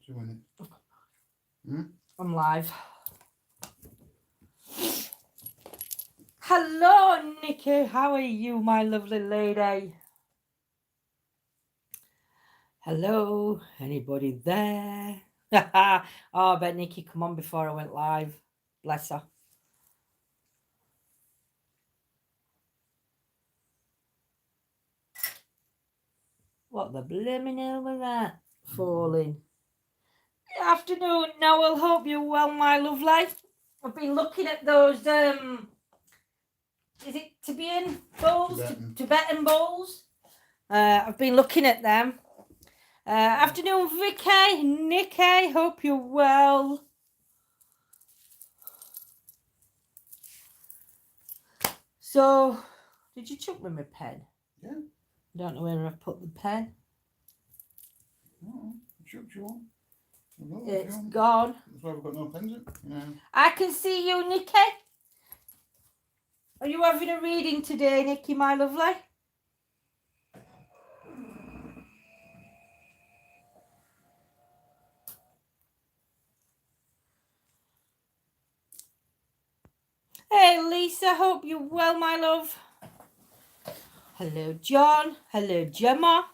2 minutes. Hmm? I'm live. Hello, Nikki. How are you, my lovely lady? Hello, anybody there? Oh, I bet Nikki come on before I went live. Bless her. What the blimmin' hell was that? Falling. Good afternoon, Noel. Hope you're well, my lovely. I've been looking at those, is it Tibetan bowls? Tibetan bowls? I've been looking at them. Afternoon, Vicky, Nikki, hope you're well. So, did you chuck me my pen? Yeah. I don't know where I've put the pen. Oh, chucked you on. It's gone. That's why we've got no pens in. Yeah. I can see you, Nikki. Are you having a reading today, Nikki, my lovely? Hey, Lisa, hope you're well, my love. Hello, John. Hello, Gemma.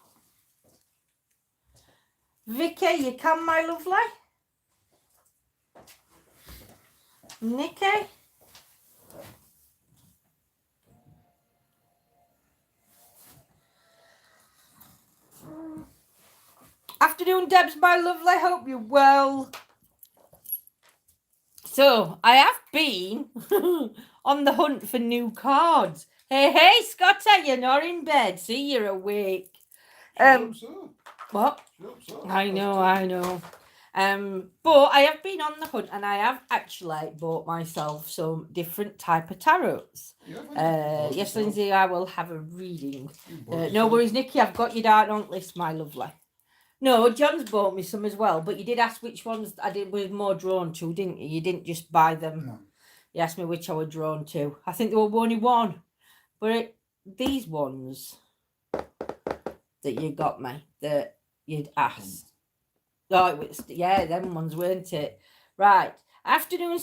Vicky, you come, my lovely. Nikki. Afternoon, Debs, my lovely. Hope you're well. So, I have been on the hunt for new cards. Hey, Scotta, you're not in bed. See, you're awake. So. What? So. I know. But I have been on the hunt and I have actually bought myself some different type of tarots. Yes, Lindsay, I will have a reading. No worries, Nikki, I've got your dark hunt list, my lovely. No, John's bought me some as well, but you did ask which ones was more drawn to, didn't you? You didn't just buy them. No. You asked me which I was drawn to. I think there were only one. But these ones that you got me, that you'd asked. Oh, it was, yeah, them ones, weren't it? Right. Afternoon,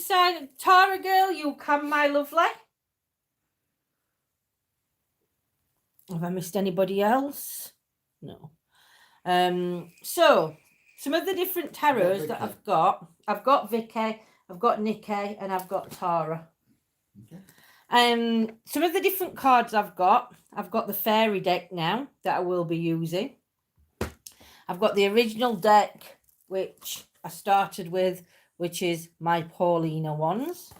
Tara girl, you come, my lovely. Have I missed anybody else? No. So some of the different tarots that I've got Vicky, I've got Nikki, and I've got Tara. Okay. Some of the different cards I've got the fairy deck now that I will be using. I've got the original deck, which I started with, which is my Paulina ones.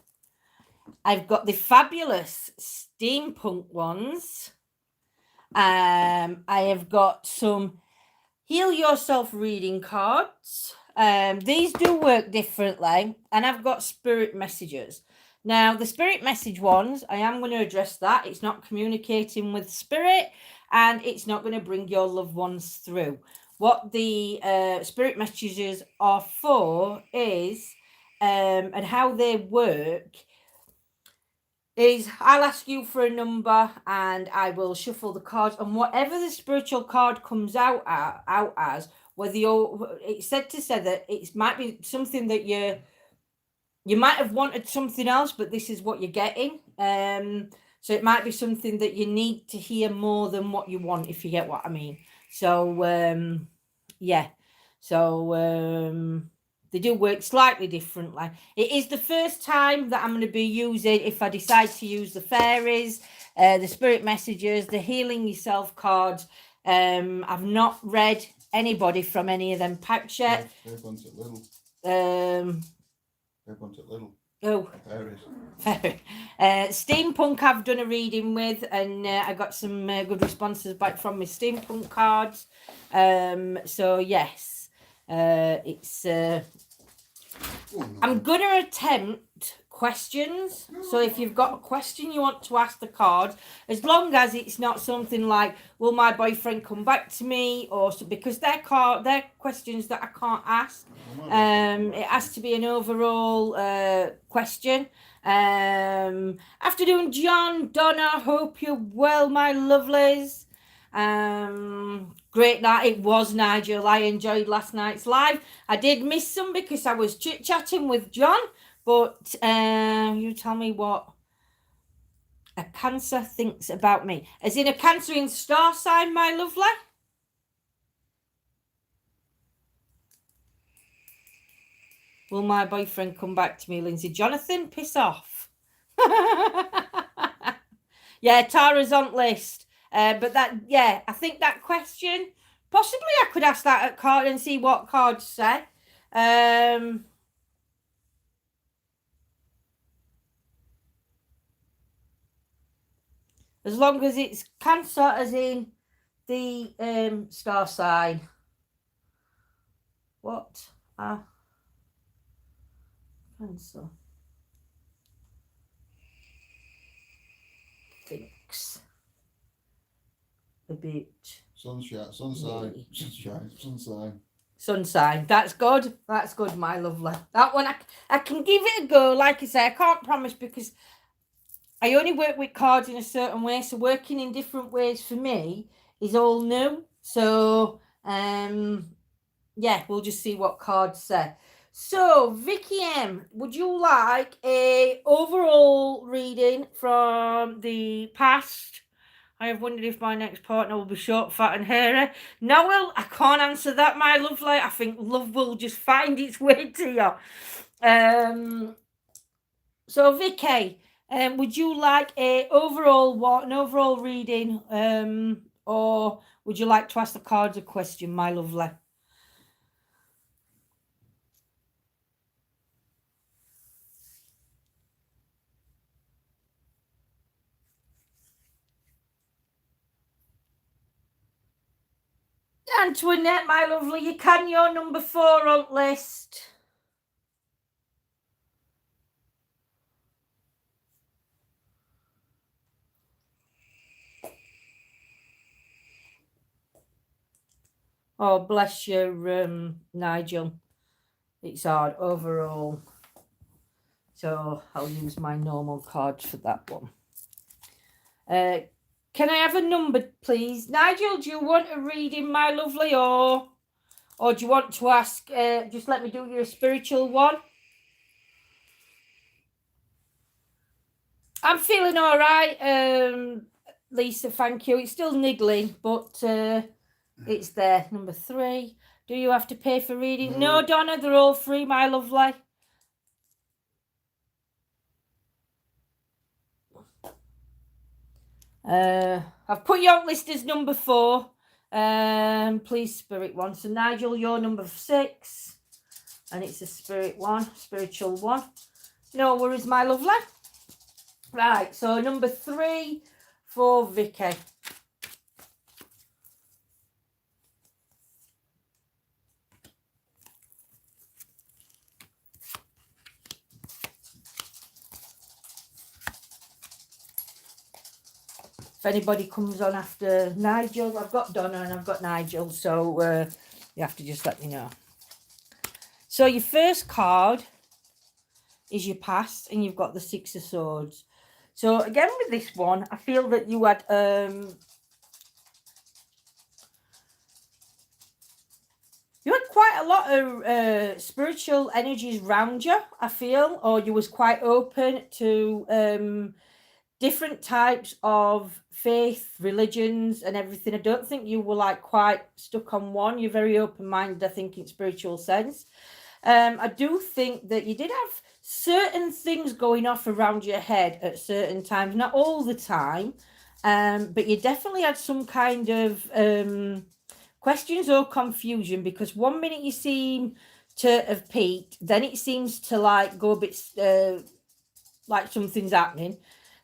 I've got the fabulous steampunk ones. I have got some Heal Yourself reading cards. These do work differently, and I've got spirit messages. Now, the spirit message ones, I am going to address that. It's not communicating with spirit, and it's not going to bring your loved ones through. What the spirit messages are for is, and how they work, is I'll ask you for a number and I will shuffle the cards, and whatever the spiritual card comes out as, whether it's said to say that it might be something that you might have wanted something else, but this is what you're getting. So it might be something that you need to hear more than what you want, if you get what I mean. So yeah. So they do work slightly differently. It is the first time that I'm going to be using, if I decide to use the fairies, the spirit messages, the healing yourself cards. I've not read anybody from any of them packs yet. They're ones at little. They're ones at little. Oh, Fairies. Steampunk I've done a reading with, and I got some good responses back from my steampunk cards. So yes, it's I'm gonna attempt questions. So if you've got a question you want to ask the card, as long as it's not something like, will my boyfriend come back to me, or because they're questions that I can't ask. It has to be an overall question. Afternoon, John, Donna, hope you're well, my lovelies. Great night. It was, Nigel. I enjoyed last night's live. I did miss some because I was chit-chatting with John, but you tell me what a Cancer thinks about me. As in a Cancerian star sign, my lovely. Will my boyfriend come back to me, Lindsay? Jonathan, piss off. Yeah, Tara's on list. But that, yeah, I think that question, possibly I could ask that at card and see what cards say. As long as it's Cancer, as in the star sign. What? Cancer thinks a bit. Sunshine, sunshine, sunshine, sunshine. Sun sign. That's good. That's good, my lovely. That one I can give it a go. Like I say, I can't promise because I only work with cards in a certain way. So working in different ways for me is all new. So yeah, we'll just see what cards say. So, Vicky M, would you like a overall reading from the past? I have wondered if my next partner will be short, fat and hairy. Noel, I can't answer that, my lovely. I think love will just find its way to you. So, Vicky, would you like an overall reading, or would you like to ask the cards a question, my lovely? Antoinette, my lovely, you can. Your number 4 on list. Oh, bless you, Nigel. It's hard overall. So I'll use my normal cards for that one. Can I have a number, please? Nigel, do you want a reading, my lovely, or do you want to ask, just let me do your spiritual one? I'm feeling all right, Lisa, thank you. It's still niggling, but it's there. Number 3. Do you have to pay for reading? No, Donna, they're all free, my lovely. I've put you on list as number 4. Please, spirit one. So Nigel, you're number 6, and it's a spirit one, spiritual one. No worries, my lovely. Right, so number 3 for Vicky. If anybody comes on after Nigel, I've got Donna and I've got Nigel, so you have to just let me know. So your first card is your past, and you've got the 6 of Swords. So again with this one, I feel that you had quite a lot of spiritual energies around you, I feel, or you was quite open to different types of faith, religions and everything. I don't think you were like quite stuck on one. You're very open-minded, I think, in spiritual sense. I do think that you did have certain things going off around your head at certain times, not all the time, but you definitely had some kind of questions or confusion, because one minute you seem to have peaked, then it seems to like go a bit like something's happening,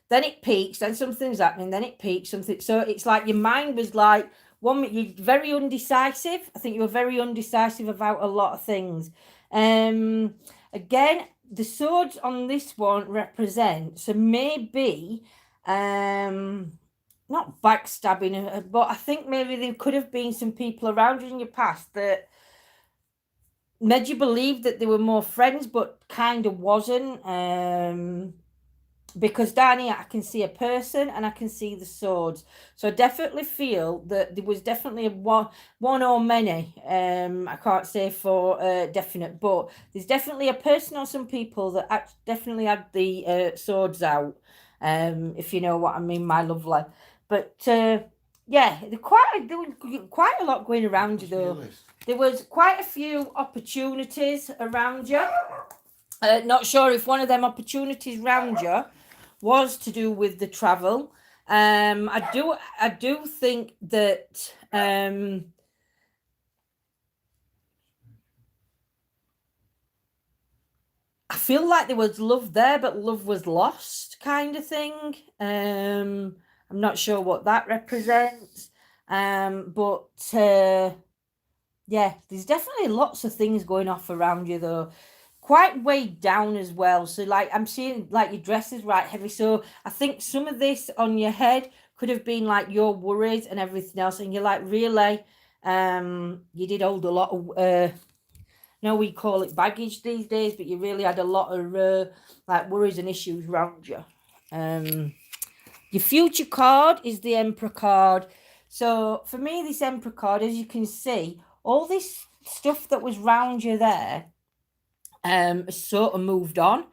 then it peaks, then something's happening, then it peaks, something. So it's like your mind was like, one minute you're very undecisive. I think you were very undecisive about a lot of things. Again, the swords on this one represent, so maybe not backstabbing, but I think maybe there could have been some people around you in your past that made you believe that they were more friends, but kind of wasn't. because down here I can see a person and I can see the swords. So I definitely feel that there was definitely one or many. I can't say for definite, but there's definitely a person or some people that definitely had the swords out. If you know what I mean, my lovely. But yeah, there was quite a lot going around you though. There was quite a few opportunities around you. Not sure if one of them opportunities around you was to do with the travel. I do think that I feel like there was love there, but love was lost, kind of thing. I'm not sure what that represents. But yeah, there's definitely lots of things going off around you though. Quite weighed down as well. So like I'm seeing like your dress is right heavy. So I think some of this on your head could have been like your worries and everything else. And you're like, really, you did hold a lot of no, we call it baggage these days, but you really had a lot of like worries and issues around you. Your future card is the Emperor card. So for me, this Emperor card, as you can see, all this stuff that was round you there sort of moved on.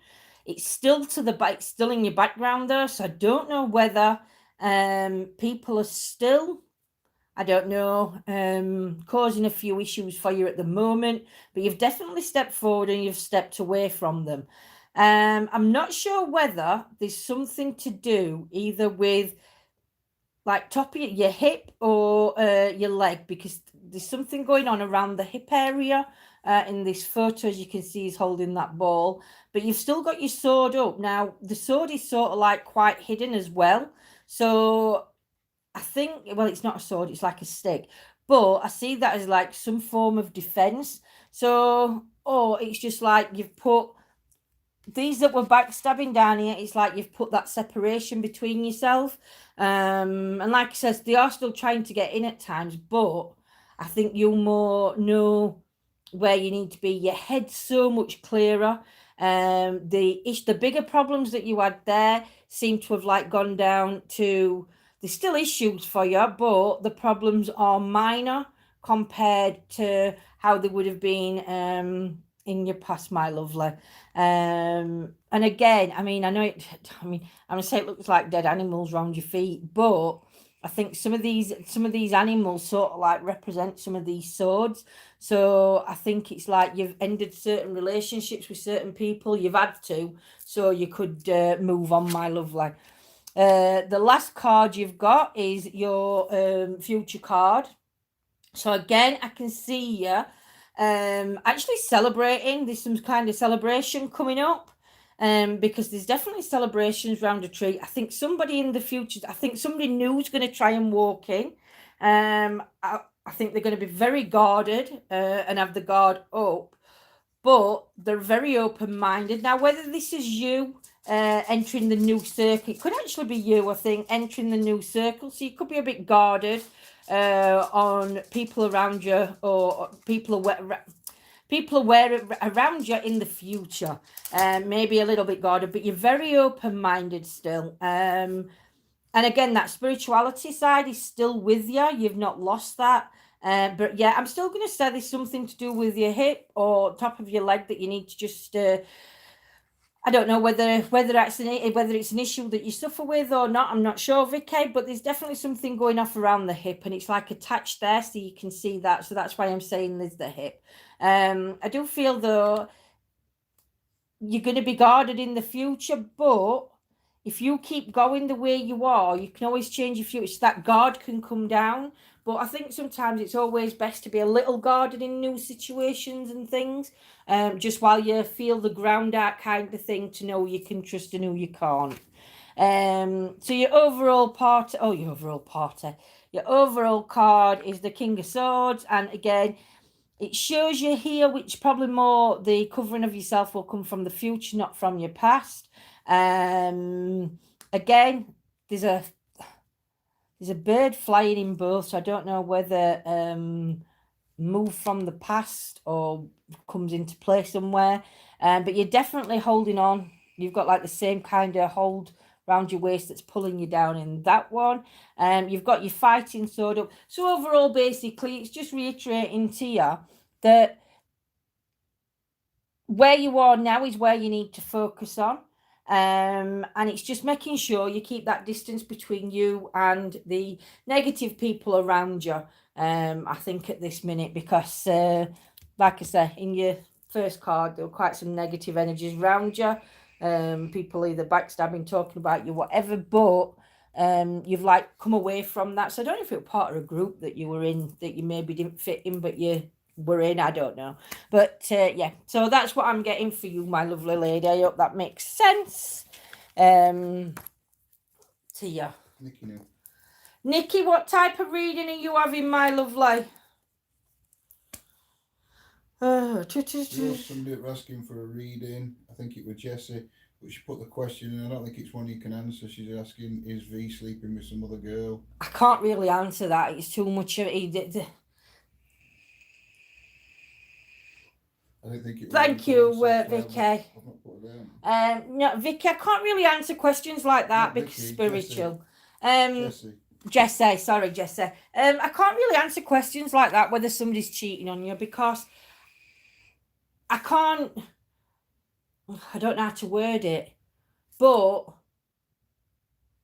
It's still to the back, still in your background though. So I don't know whether people are still, I don't know, causing a few issues for you at the moment, but you've definitely stepped forward and you've stepped away from them. I'm not sure whether there's something to do either with like top of your hip or your leg, because there's something going on around the hip area. In this photo, as you can see, he's holding that ball, but you've still got your sword up. Now, the sword is sort of like quite hidden as well. So I think, well, it's not a sword, it's like a stick, but I see that as like some form of defense. So, or it's just like you've put these that were backstabbing down here, it's like you've put that separation between yourself. And like I says, they are still trying to get in at times, but I think you'll more know where you need to be. Your head's so much clearer. The bigger problems that you had there seem to have like gone down to, there's still issues for you, but the problems are minor compared to how they would have been in your past, my lovely. And again, I mean, I know it, I mean, I'm gonna say it looks like dead animals around your feet, but I think some of these animals sort of like represent some of these swords. So I think it's like you've ended certain relationships with certain people. You've had to, so you could move on, my lovely. The last card you've got is your future card. So again, I can see you actually celebrating. There's some kind of celebration coming up. Because there's definitely celebrations around a tree. I think somebody in the future, I think somebody new is going to try and walk in. I think they're going to be very guarded and have the guard up, but they're very open-minded. Now, whether this is you entering the new circle, it could actually be you, I think, entering the new circle. So you could be a bit guarded on people around you, or people aware around you in the future. Maybe a little bit guarded, but you're very open-minded still. And again, that spirituality side is still with you. You've not lost that. But yeah, I'm still going to say there's something to do with your hip or top of your leg that you need to just I don't know whether it's an issue that you suffer with or not. I'm not sure, Vicky, but there's definitely something going off around the hip, and it's like attached there, so you can see that. So that's why I'm saying there's the hip. I do feel though you're going to be guarded in the future, but if you keep going the way you are, you can always change your future. So that guard can come down. But I think sometimes it's always best to be a little guarded in new situations and things, just while you feel the ground out kind of thing, to know you can trust and who you can't. So your overall card is the King of Swords, and again, it shows you here, which probably more the covering of yourself will come from the future, not from your past. Again, there's a bird flying in both, so I don't know whether move from the past or comes into play somewhere. But you're definitely holding on you've got like the same kind of hold around your waist that's pulling you down in that one. You've got your fighting sword up. So overall, basically, it's just reiterating to you that where you are now is where you need to focus on. And it's just making sure you keep that distance between you and the negative people around you. I think at this minute, because like I say, in your first card, there were quite some negative energies around you. People either backstabbing, talking about you, whatever, but you've like come away from that. So I don't know if it was part of a group that you were in that you maybe didn't fit in, but you were in, I don't know. But yeah, so that's what I'm getting for you, my lovely lady. I hope that makes sense to you. Nikki now. Nikki, what type of reading are you having, my lovely? There was somebody that were asking for a reading. I think it was Jessie, but she put the question in. I don't think it's one you can answer. She's asking, is V sleeping with some other girl? I can't really answer that. It's too much of it. I don't think it was. Thank you, Vicky. I've not put it down. No, Vicky, I can't really answer questions like that Not because Vicky, spiritual. Jessie. Sorry, Jessie. I can't really answer questions like that, whether somebody's cheating on you, because I can't. I don't know how to word it, but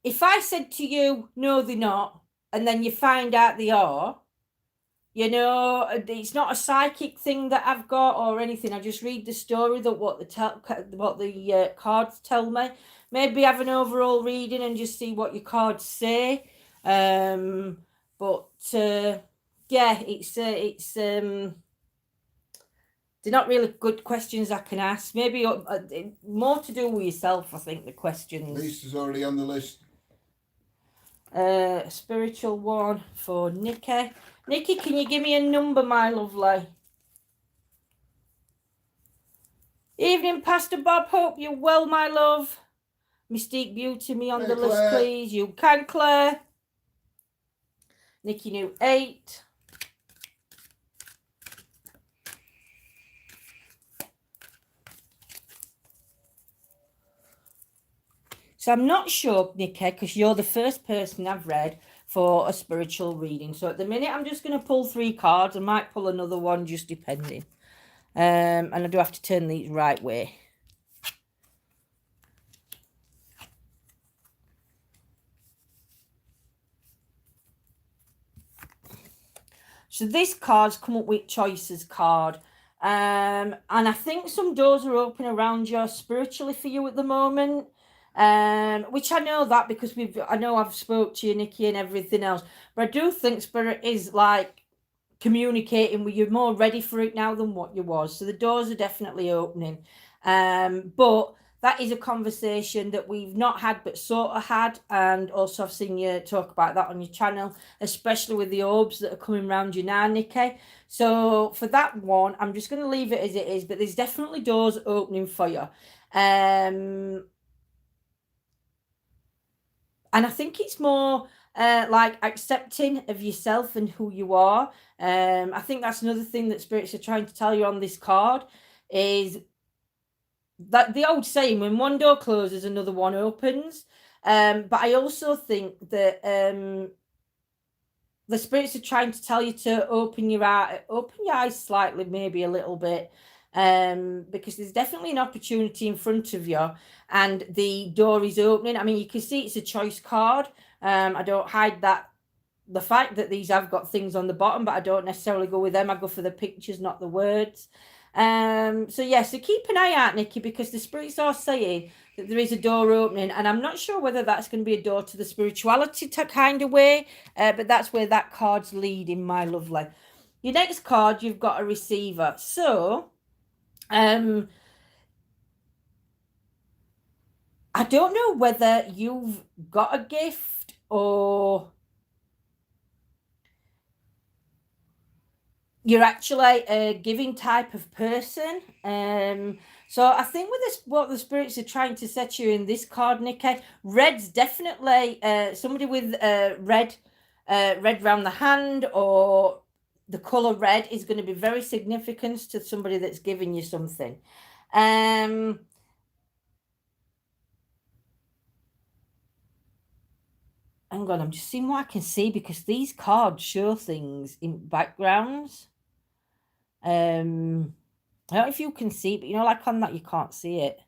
if I said to you, no, they're not, and then you find out they are, you know, it's not a psychic thing that I've got or anything. I just read the story that what the cards tell me. Maybe have an overall reading and just see what your cards say. But yeah, it's they're not really good questions I can ask. Maybe more to do with yourself, I think, the questions. Lisa's already on the list. Spiritual one for Nikki. Nikki, can you give me a number, my lovely? Evening, Pastor Bob. Hope you're well, my love. Mystique Beauty, me on the Claire. list, please. You can, Claire. Nikki knew 8. So I'm not sure, Nikki, because you're the first person I've read for a spiritual reading. So at the minute, I'm just going to pull 3 cards. I might pull another one, just depending. And I do have to turn these right way. So this card's come up with Choices card. And I think some doors are open around you spiritually for you at the moment. Which I know that because I know I've spoke to you, Nikki, and everything else. But I do think Spirit is like communicating with you, more ready for it now than what you was. So the doors are definitely opening. But that is a conversation that we've not had, but sort of had. And also I've seen you talk about that on your channel, especially with the orbs that are coming around you now, Nikki. So for that one, I'm just going to leave it as it is. But there's definitely doors opening for you. And I think it's more like accepting of yourself and who you are. I think that's another thing that spirits are trying to tell you on this card is that the old saying, when one door closes, another one opens. But I also think that the spirits are trying to tell you to open your eyes slightly, maybe a little bit. Because there's definitely an opportunity in front of you and the door is opening. I mean, you can see it's a choice card. I don't hide that, the fact that these have got things on the bottom, but I don't necessarily go with them. I go for the pictures, not the words. So yeah, so keep an eye out, Nikki, because the spirits are saying that there is a door opening, and I'm not sure whether that's going to be a door to the spirituality kind of way, but that's where that card's leading, my lovely. Your next card, you've got a receiver. So I don't know whether you've got a gift or you're actually a giving type of person. So I think with this, what the spirits are trying to set you in this card, Nikki, red's definitely somebody with red around the hand, or the color red is going to be very significant to somebody that's giving you something. hang on, I'm just seeing what I can see because these cards show things in backgrounds. I don't know if you can see, but like on that, you can't see it.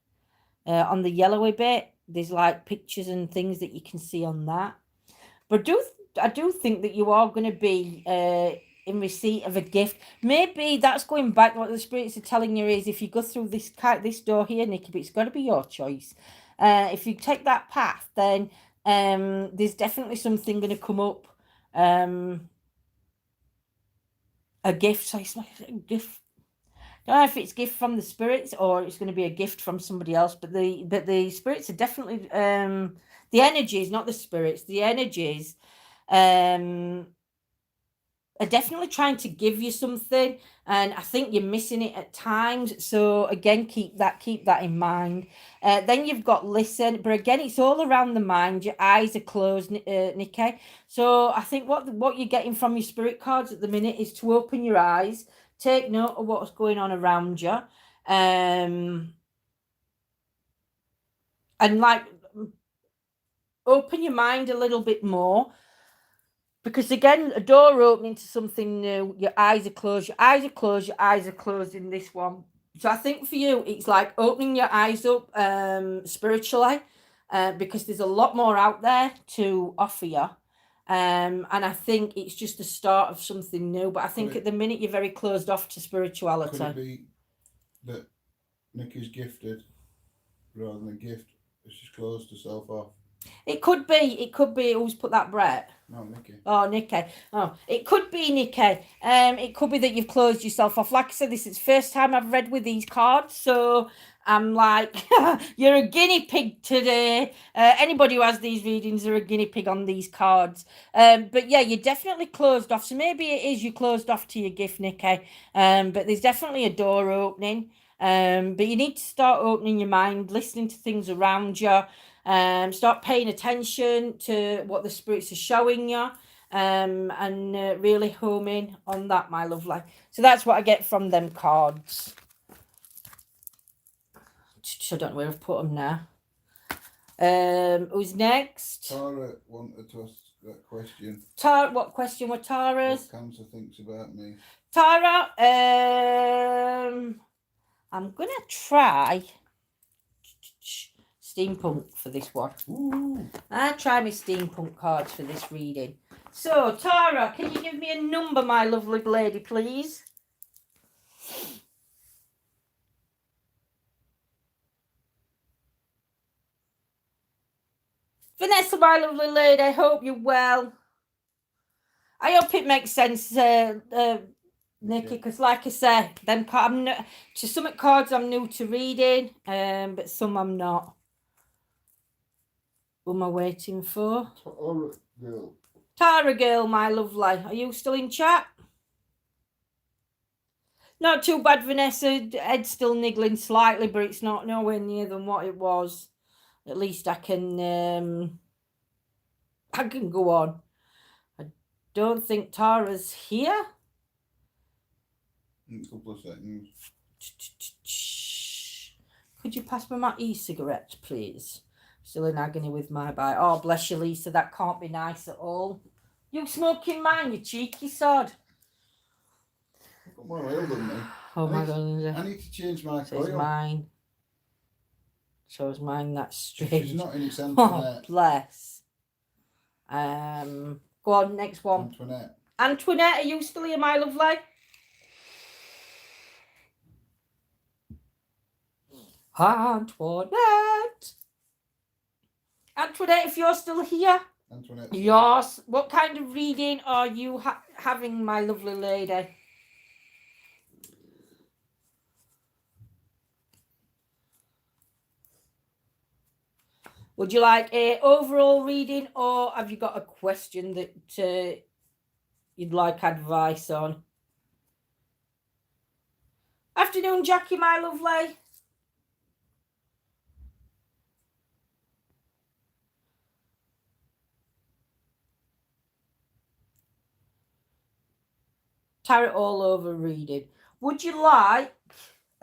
On the yellowy bit, there's like pictures and things that you can see on that. But I do think that you are going to be in receipt of a gift. Maybe that's going back. What the spirits are telling you is if you go through this door here, Nikki, but it's got to be your choice. If you take that path, then there's definitely something going to come up. A gift. So it's like a gift. I don't know if it's a gift from the spirits or it's going to be a gift from somebody else. But the spirits are definitely the energies, not the spirits. The energies are definitely trying to give you something, and I think you're missing it at times. So again, keep that in mind. Then you've got listen, but again, it's all around the mind. Your eyes are closed, Nikki. So I think what you're getting from your spirit cards at the minute is to open your eyes, take note of what's going on around you, and like open your mind a little bit more. Because again, a door opening to something new, your eyes are closed, your eyes are closed, your eyes are closed in this one. So I think for you, it's like opening your eyes up spiritually, because there's a lot more out there to offer you. And I think it's just the start of something new. But I think at the minute you're very closed off to spirituality. Could it be that Nikki's gifted rather than gift? She's closed herself off. It could be. Who's put that, Brett? No, Nikki. Oh, Nikki. Oh, it could be Nikki. It could be that you've closed yourself off. Like I said, this is the first time I've read with these cards, so I'm like, you're a guinea pig today. Anybody who has these readings are a guinea pig on these cards. But yeah, you're definitely closed off. So maybe it is you closed off to your gift, Nikki. But there's definitely a door opening. But you need to start opening your mind, listening to things around you. Start paying attention to what the spirits are showing you, and really home in on that, my lovely. So that's what I get from them cards. I don't know where I've put them now. Who's next? Tara wanted to ask that question. Tara, what question were Tara's? What cancer thinks about me? Tara, I'm gonna try steampunk for this one. Ooh. I'll try my steampunk cards for this reading. So, Tara, can you give me a number, my lovely lady, please? Vanessa, my lovely lady, I hope you're well. I hope it makes sense, Nikki, because like I said, to some cards I'm new to reading, but some I'm not. Who am I waiting for? Tara girl. Tara girl, my lovely. Are you still in chat? Not too bad, Vanessa. Head's still niggling slightly, but it's not nowhere near than what it was. At least I can go on. I don't think Tara's here. In a couple of seconds. Could you pass me my e-cigarette, please? Still in agony with my bite. Oh, bless you, Lisa. That can't be nice at all. You smoking mine, you cheeky sod. I've got more oil than me. Oh my God. I need to change my So is coil. mine. So is mine. That's strange. She's not in its Oh, Antoinette. bless. Go on, next one. Antoinette. Antoinette, are you still here, my lovely? Antoinette. Antoinette, if you're still here. Antoinette. Yes. What kind of reading are you having, my lovely lady? Would you like a overall reading, or have you got a question that you'd like advice on? Afternoon, Jackie, my lovely. Tarot all over reading. Would you like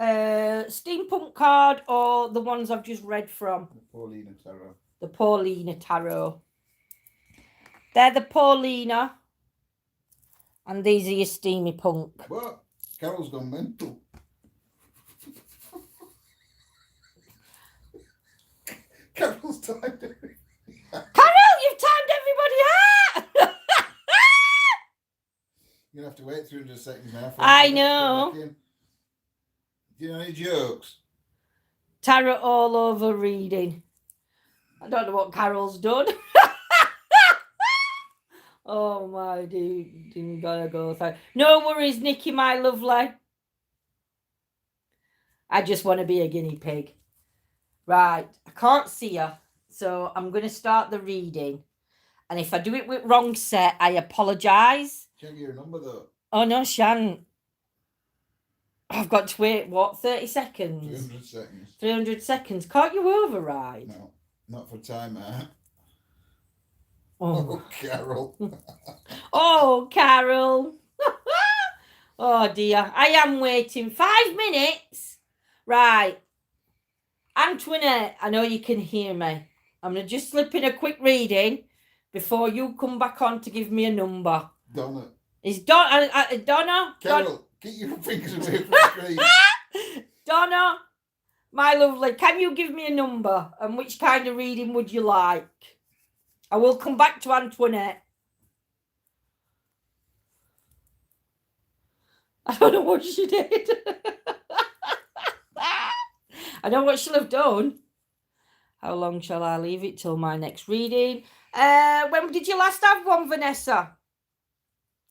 steampunk card or the ones I've just read from? The Paulina Tarot. The Paulina Tarot. They're the Paulina. And these are your Steamy Punk. What? Carol's gone mental. Carol's timed everything. Carol, you've timed everybody out! You're going to have to wait 300 seconds now. I know. Do you know any jokes? Tarot all over reading. I don't know what Carol's done. Oh my dude, didn't gotta go through. No worries, Nikki, my lovely. I just want to be a guinea pig. Right, I can't see her, so I'm going to start the reading. And if I do it with wrong set, I apologise. Can't get your number though. Oh no, shan't. I've got to wait, what, 30 seconds? 300 seconds. 300 seconds. Can't you override? No, not for timer. Oh, Carol. Oh, Carol. Oh, dear. I am waiting 5 minutes. Right. Antoinette, I know you can hear me. I'm going to just slip in a quick reading before you come back on to give me a number. Donna. Is Donna? Carol, get your fingers away from the screen. Donna, my lovely, can you give me a number? And which kind of reading would you like? I will come back to Antoinette. I don't know what she did. I know what she'll have done. How long shall I leave it till my next reading? When did you last have one, Vanessa?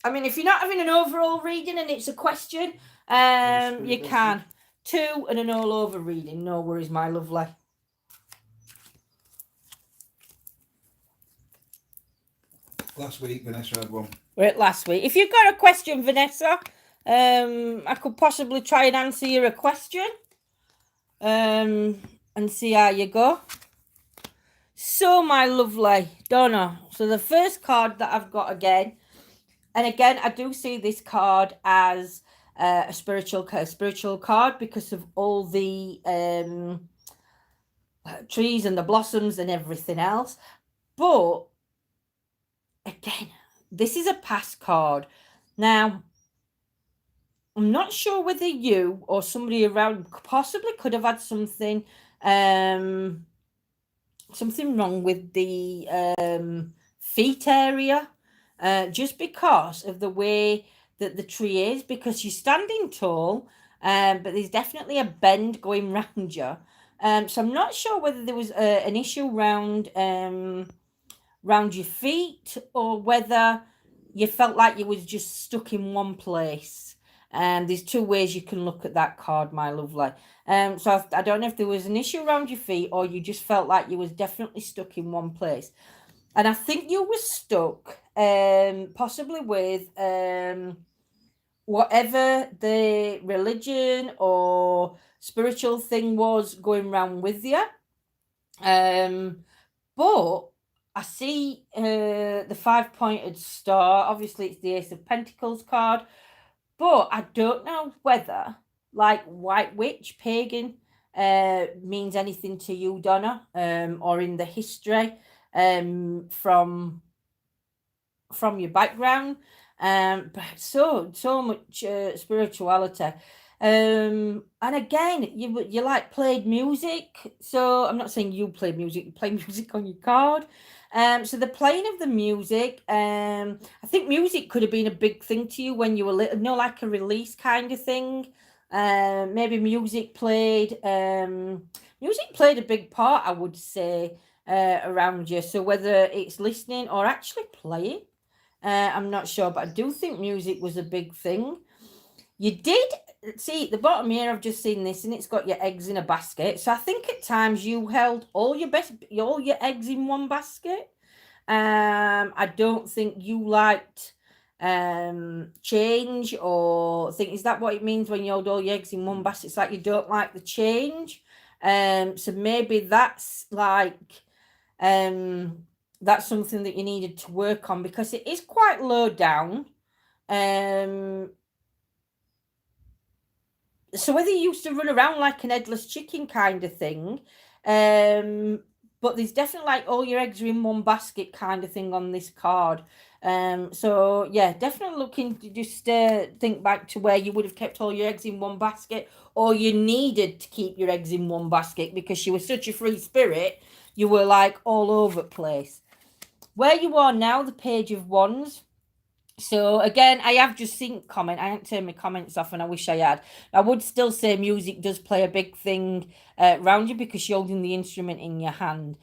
I mean, if you're not having an overall reading and it's a question, you can. 2 and an all over reading. No worries, my lovely. Last week, Vanessa had one. Right, last week. If you've got a question, Vanessa, I could possibly try and answer you a question. And see how you go. So, my lovely Donna. So, the first card that I've got again, and again, I do see this card as a spiritual card because of all the trees and the blossoms and everything else. But again, this is a past card. Now, I'm not sure whether you or somebody around possibly could have had something something wrong with the feet area, just because of the way that the tree is, because she's standing tall, but there's definitely a bend going round you. So I'm not sure whether there was an issue round your feet, or whether you felt like you was just stuck in one place. There's 2 ways you can look at that card, my lovely. So I don't know if there was an issue around your feet, or you just felt like you was definitely stuck in one place. And I think you were stuck, possibly with whatever the religion or spiritual thing was going around with you. But I see the 5-pointed star. Obviously, it's the Ace of Pentacles card. But I don't know whether, like, White Witch, pagan, means anything to you, Donna, or in the history from your background. But so much spirituality. And again, you like played music. So I'm not saying you played music, you play music on your card. So the playing of the music, I think music could have been a big thing to you when you were little, like a release kind of thing. Maybe music played a big part, I would say, around you. So whether it's listening or actually playing, I'm not sure, but I do think music was a big thing. You did see at the bottom here, I've just seen this, and it's got your eggs in a basket. So I think at times you held all your eggs in one basket. I don't think you liked change, or think, is that what it means when you hold all your eggs in one basket? It's like you don't like the change. So maybe that's like that's something that you needed to work on, because it is quite low down. So whether you used to run around like an headless chicken kind of thing, but there's definitely like all your eggs are in one basket kind of thing on this card. So yeah, definitely looking to just think back to where you would have kept all your eggs in one basket, or you needed to keep your eggs in one basket because you were such a free spirit, you were like all over the place. Where you are now, the Page of Wands. So again, I have just seen comment. I haven't turned my comments off, and I wish I had. I would still say music does play a big thing around you because you're holding the instrument in your hand.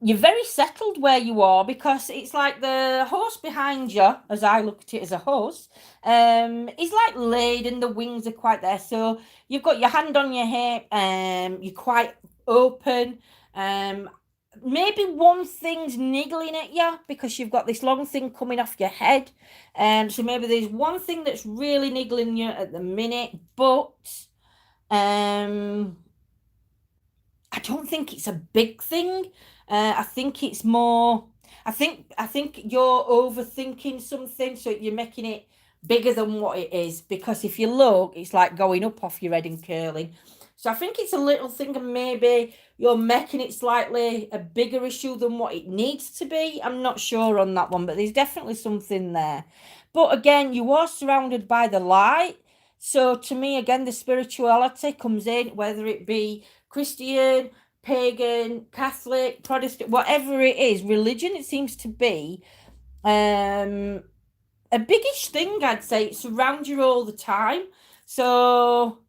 You're very settled where you are because it's like the horse behind you, as I look at it as a horse, is like laid and the wings are quite there. So you've got your hand on your hip, you're quite open. Maybe one thing's niggling at you because you've got this long thing coming off your head. So maybe there's one thing that's really niggling you at the minute, but I don't think it's a big thing. I think it's more. I think you're overthinking something, so you're making it bigger than what it is. Because if you look, it's like going up off your head and curling. So I think it's a little thing, and maybe you're making it slightly a bigger issue than what it needs to be. I'm not sure on that one, but there's definitely something there. But again, you are surrounded by the light. So to me, again, the spirituality comes in, whether it be Christian, pagan, Catholic, Protestant, whatever it is, religion, it seems to be a biggish thing, I'd say. It surrounds you all the time. So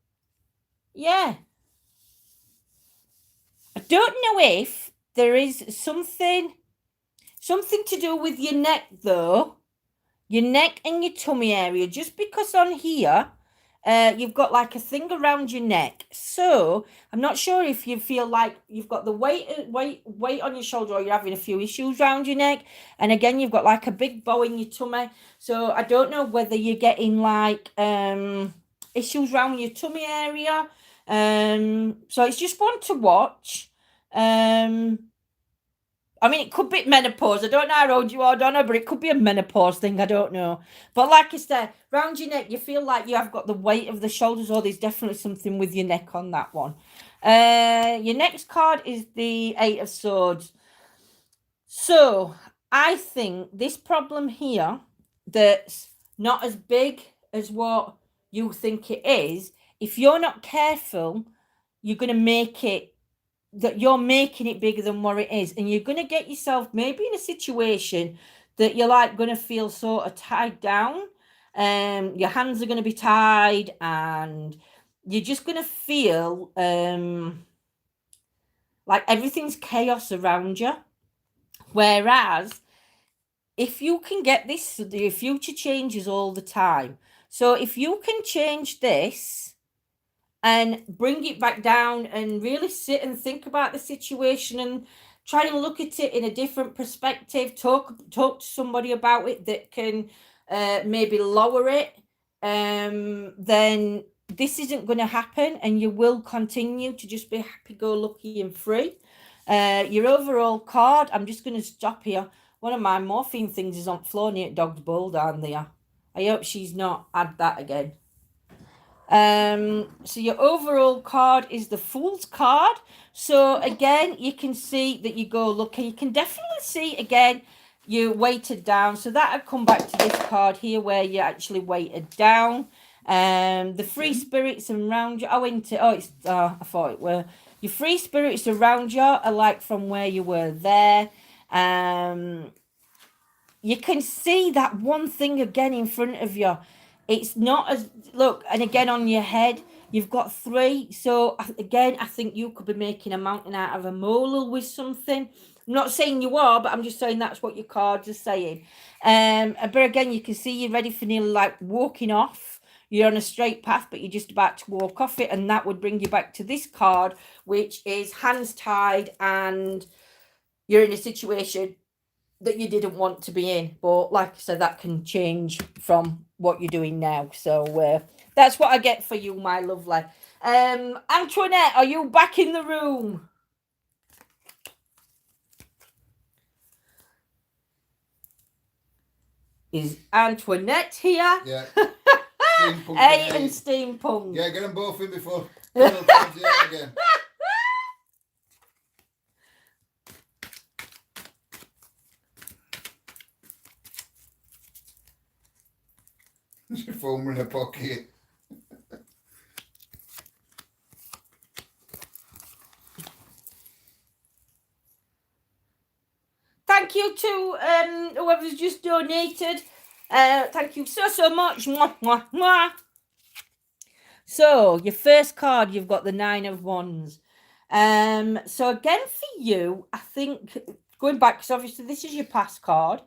yeah, I don't know if there is something to do with your neck though, your neck and your tummy area, just because on here you've got like a thing around your neck. So I'm not sure if you feel like you've got the weight on your shoulder, or you're having a few issues around your neck. And again, you've got like a big bow in your tummy. So I don't know whether you're getting like issues around your tummy area. So it's just one to watch. I mean, it could be menopause. I don't know how old you are, Donna, but it could be a menopause thing. I don't know. But like I said, round your neck, you feel like you have got the weight of the shoulders, or there's definitely something with your neck on that one. Your next card is the Eight of Swords. So I think this problem here, that's not as big as what you think it is, if you're not careful, you're going to make it, that you're making it bigger than what it is, and you're going to get yourself maybe in a situation that you're like going to feel sort of tied down. Your hands are going to be tied, and you're just going to feel like everything's chaos around you. Whereas if you can get this, your future changes all the time. So if you can change this and bring it back down and really sit and think about the situation and try and look at it in a different perspective, talk to somebody about it that can maybe lower it, then this isn't going to happen, and you will continue to just be happy-go-lucky and free. Your overall card, I'm just going to stop here. One of my morphine things is on the floor near Dog's Bowl down there. I hope she's not had that again. So your overall card is the Fool's card. So again, you can see that you go lucky. You can definitely see again you weighted down. So that would come back to this card here where you actually weighted down. The free spirits around you. I thought it were. Your free spirits around you are like from where you were there. You can see that one thing again in front of you. It's not as, look, and again on your head, you've got 3. So again, I think you could be making a mountain out of a molehill with something. I'm not saying you are, but I'm just saying that's what your cards are saying. But again, you can see you're ready for nearly like walking off. You're on a straight path, but you're just about to walk off it. And that would bring you back to this card, which is hands tied, and you're in a situation that you didn't want to be in. But like I said, that can change from what you're doing now. So that's what I get for you, my lovely. Antoinette, are you back in the room? Is Antoinette here? Yeah. A and Steampunk. Yeah, get them both in before again. There's your phone in her pocket. Thank you to whoever's just donated. Thank you so much. Mwah, mwah, mwah. So your first card, you've got the 9 of Wands. So again for you, I think going back, because obviously this is your past card.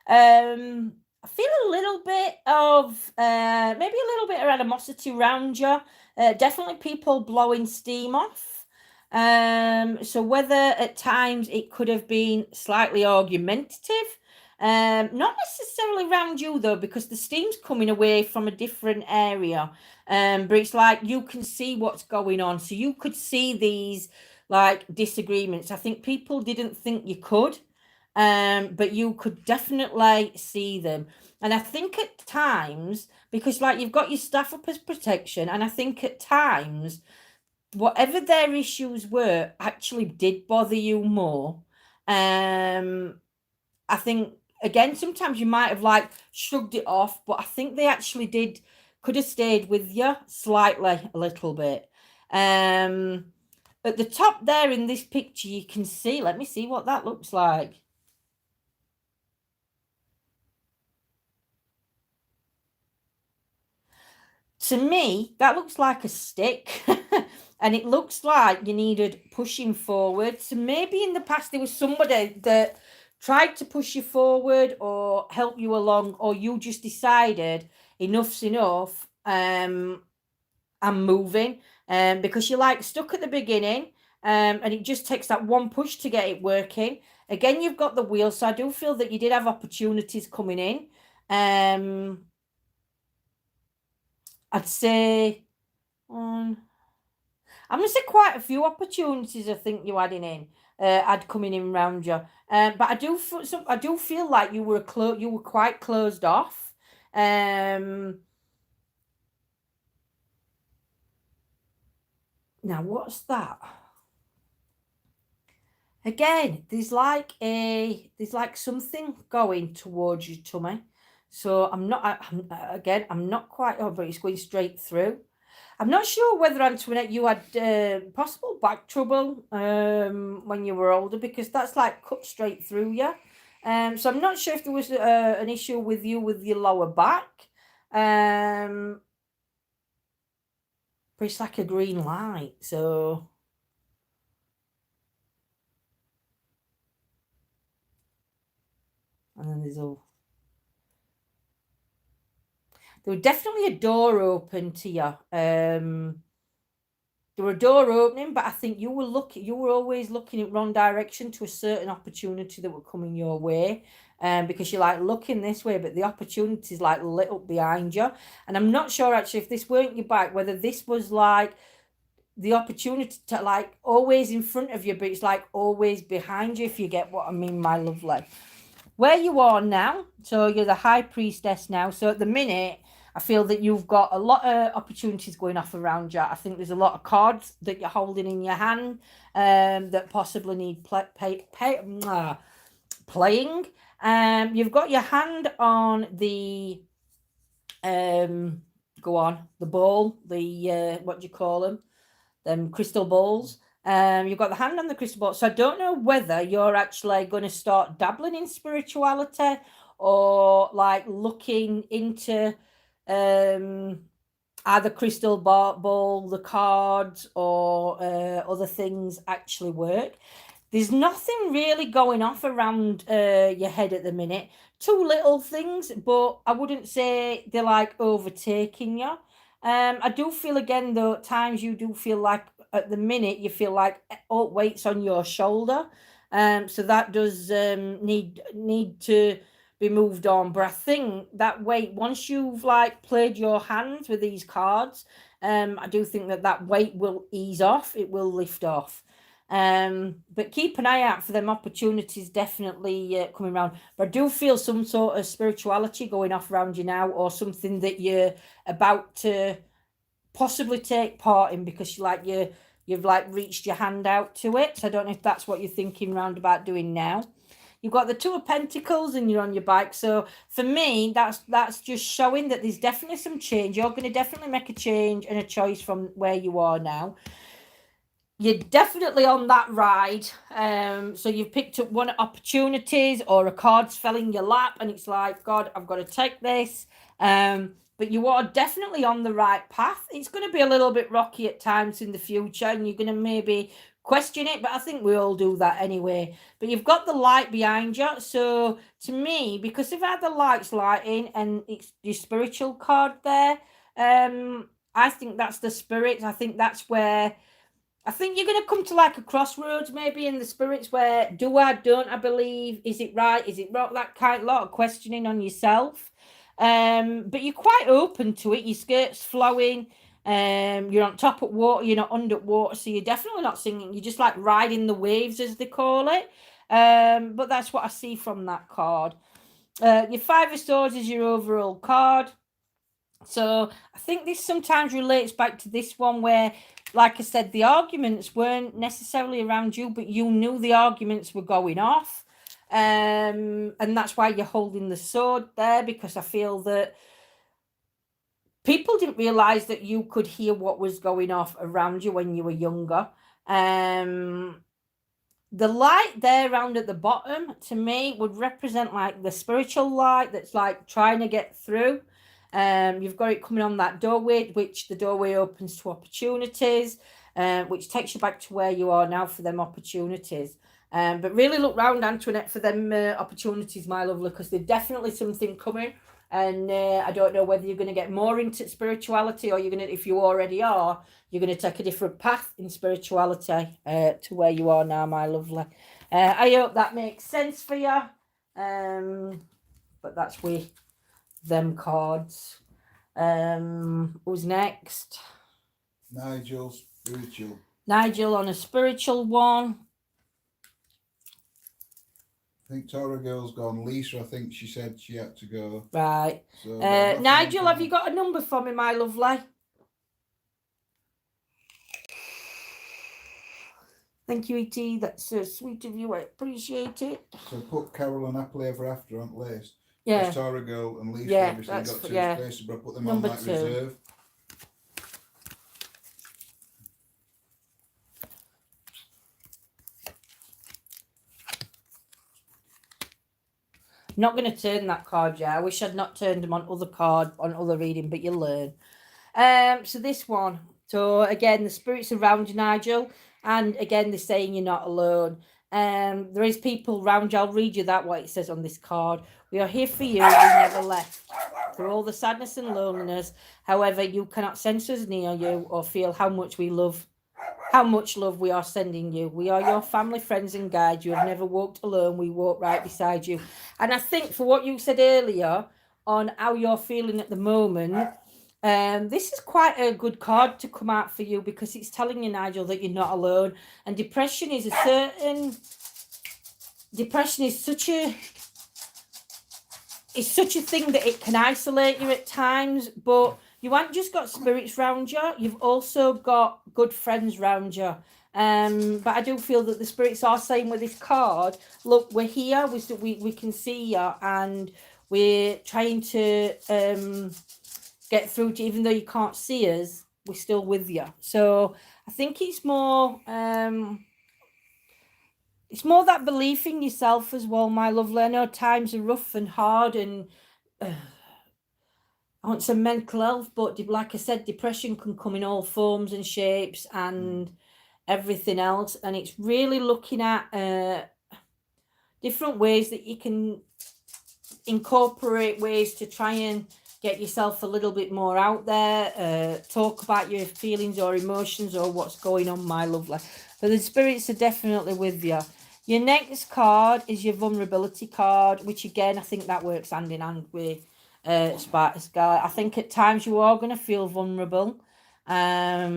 I feel a little bit of maybe a little bit of animosity around you. Definitely people blowing steam off. So whether at times it could have been slightly argumentative, not necessarily around you though, because the steam's coming away from a different area. But it's like you can see what's going on, so you could see these like disagreements. I think people didn't think you could, but you could definitely see them. And I think at times, because like you've got your staff up as protection, and I think at times whatever their issues were actually did bother you more. I think again sometimes you might have like shrugged it off, but I think they actually could have stayed with you slightly a little bit. At the top there in this picture you can see, let me see what that looks like. To me, that looks like a stick. And it looks like you needed pushing forward. So maybe in the past there was somebody that tried to push you forward or help you along, or you just decided enough's enough, I'm moving. Because you're like stuck at the beginning, and it just takes that one push to get it working. Again, you've got the wheel, so I do feel that you did have opportunities coming in. I'd say I'm going to say quite a few opportunities I think you adding in, had coming in round you. But I do feel like you were quite closed off. Now what's that? Again, there's like something going towards your tummy. So I'm not quite over. It's going straight through. I'm not sure whether, Antoinette, you had possible back trouble when you were older, because that's like cut straight through you. So I'm not sure if there was an issue with you with your lower back. But it's like a green light, so. And then there's all. There was definitely a door open to you. There were a door opening, but I think you were always looking in wrong direction to a certain opportunity that were coming your way. Because you're like looking this way, but the opportunity's like lit up behind you. And I'm not sure actually if this weren't your back, whether this was like the opportunity to like always in front of you, but it's like always behind you, if you get what I mean, my lovely. Where you are now, so you're the High Priestess now. So at the minute, I feel that you've got a lot of opportunities going off around you. I think there's a lot of cards that you're holding in your hand that possibly need playing. You've got your hand on the the ball, the what do you call them? Them crystal balls. You've got the hand on the crystal ball. So I don't know whether you're actually going to start dabbling in spirituality or like looking into either crystal ball, the cards, or other things actually work. There's nothing really going off around your head at the minute. Two little things, but I wouldn't say they're like overtaking you. I do feel again though at times you do feel like at the minute you feel like all weight's on your shoulder. So that does need to be moved on. But I think that weight, once you've like played your hands with these cards, I do think that weight will ease off. It will lift off. But keep an eye out for them opportunities definitely coming around. But I do feel some sort of spirituality going off around you now, or something that you're about to possibly take part in, because you've like reached your hand out to it. So I don't know if that's what you're thinking round about doing now. You've got the Two of Pentacles and you're on your bike. So for me, that's just showing that there's definitely some change. You're going to definitely make a change and a choice from where you are now. You're definitely on that ride. So you've picked up one opportunities, or a card's fell in your lap and it's like, God, I've got to take this. But you are definitely on the right path. It's going to be a little bit rocky at times in the future, and you're going to maybe question it, but I think we all do that anyway. But you've got the light behind you. So to me, because if I had the lights lighting and it's your spiritual card there, I think that's the spirits. I think that's where I think you're going to come to like a crossroads maybe in the spirits where don't I believe, is it right, is it wrong, that kind of lot of questioning on yourself. But you're quite open to it. Your skirt's flowing. You're on top of water, you're not under water, so you're definitely not singing. You're just like riding the waves, as they call it. But that's what I see from that card. Your Five of Swords is your overall card. So I think this sometimes relates back to this one where, like I said, the arguments weren't necessarily around you, but you knew the arguments were going off. And that's why you're holding the sword there, because I feel that people didn't realise that you could hear what was going off around you when you were younger. The light there around at the bottom, to me, would represent like the spiritual light that's like trying to get through. You've got it coming on that doorway, which the doorway opens to opportunities, which takes you back to where you are now for them opportunities. But really look round, Antoinette, for them opportunities, my lovely, because there's definitely something coming. And I don't know whether you're going to get more into spirituality, or you're going to, if you already are, you're going to take a different path in spirituality to where you are now, my lovely. I hope that makes sense for you. But that's with them cards. Who's next? Nigel, spiritual. Nigel on a spiritual one. I think Tara Girl's gone. Lisa, I think she said she had to go. Right. So Nigel, have you got a number for me, my lovely? Thank you, E.T. That's so sweet of you. I appreciate it. So put Carol and Happily Ever After on list. Yeah. Tara Girl and Lisa, Yeah, obviously that's got two yeah. spaces, but put them Number on like 2. reserve. Not going to turn that card, yeah. I wish I'd not turned them on other reading, but you'll learn. So this one. So again, the spirits around you, Nigel, and again they're saying you're not alone. There is people around you. I'll read you that what it says on this card. We are here for you. We never left. Through all the sadness and loneliness, however, you cannot sense us near you or feel how much love we are sending you. We are your family, friends, and guides. You have never walked alone. We walk right beside you. And I think for what you said earlier on how you're feeling at the moment, this is quite a good card to come out for you, because it's telling you, Nigel, that you're not alone. And depression is such a thing that it can isolate you at times, but you haven't just got spirits round you, you've also got good friends round you. But I do feel that the spirits are saying with this card, look, we're here, we can see you, and we're trying to get through to, even though you can't see us, we're still with you. So I think it's more that belief in yourself as well, my lovely. I know times are rough and hard, and I want some mental health, but like I said, depression can come in all forms and shapes and everything else. And it's really looking at different ways that you can incorporate ways to try and get yourself a little bit more out there. Talk about your feelings or emotions or what's going on, my lovely. But the spirits are definitely with you. Your next card is your vulnerability card, which again, I think that works hand in hand with Sparta Sky. I think at times you are going to feel vulnerable. I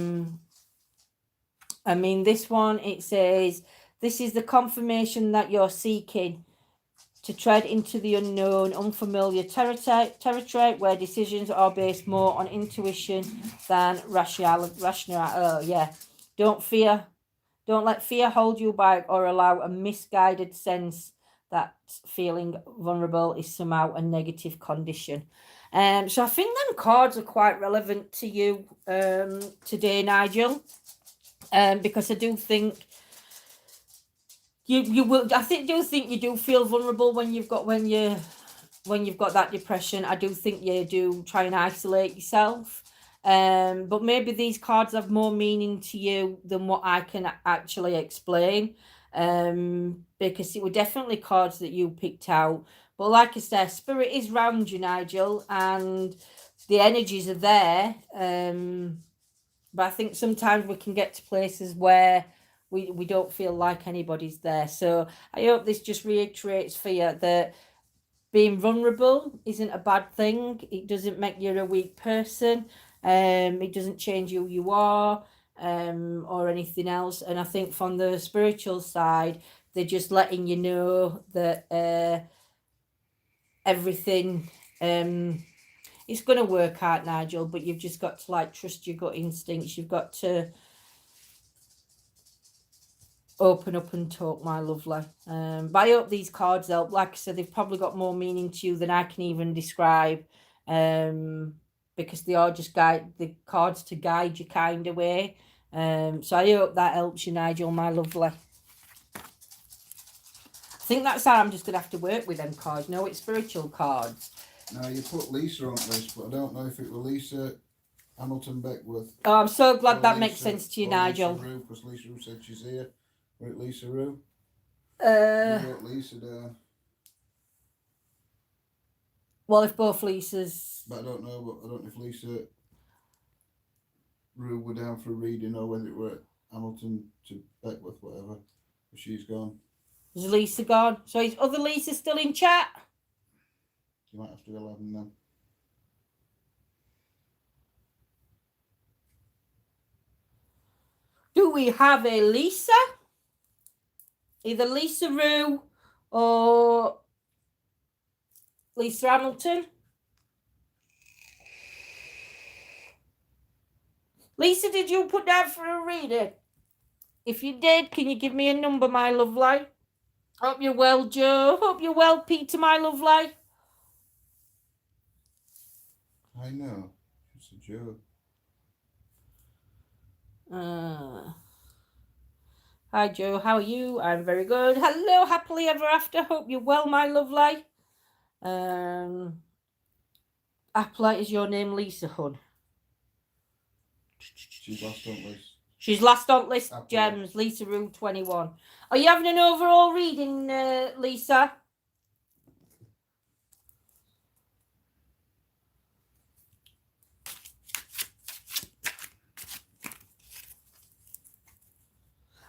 mean, this one, it says, this is the confirmation that you're seeking to tread into the unknown, unfamiliar territory where decisions are based more on intuition than rationality. Oh, yeah. Don't let fear hold you back or allow a misguided sense that feeling vulnerable is somehow a negative condition. So I think them cards are quite relevant to you today, Nigel, because I do think you will. I think you do feel vulnerable when you've got that depression. I do think you do try and isolate yourself. But maybe these cards have more meaning to you than what I can actually explain. Because it were definitely cards that you picked out. But like I said, spirit is round you, Nigel, and the energies are there. But I think sometimes we can get to places where we don't feel like anybody's there. So I hope this just reiterates for you that being vulnerable isn't a bad thing. It doesn't make you a weak person. It doesn't change who you are, or anything else. And I think from the spiritual side, they're just letting you know that everything it's going to work out, Nigel, but you've just got to like trust your gut instincts. You've got to open up and talk, my lovely. But I hope these cards help. Like I said, they've probably got more meaning to you than I can even describe, because they are just the cards to guide you kind of way. So I hope that helps you, Nigel, my lovely. I think that's how I'm just going to have to work with them cards. No, it's spiritual cards. Now, you put Lisa on this, but I don't know if it was Lisa Hamilton Beckworth. Oh, I'm so glad that makes sense to you, Nigel. Lisa Rue, because Lisa Rue said she's here. Or it Lisa Rue? You wrote Lisa down. Well, if both Lisas... But I don't know if Lisa Rue were down for a reading or whether it were Hamilton to Beckworth, whatever. But she's gone. Is Lisa gone? So is other Lisa still in chat? You might have to 11 then. Do we have a Lisa? Either Lisa Rue or Lisa Hamilton? Lisa, did you put down for a reading? If you did, can you give me a number, my lovely? Hope you're well, Joe. Hope you're well, Peter, my lovely. I know. It's a joke. Hi, Joe. How are you? I'm very good. Hello, happily ever after. Hope you're well, my lovely. Applite is your name, Lisa, hun. She's last on list. She's last on list, Applite. Gems. Lisa Rue 21. Are you having an overall reading, Lisa?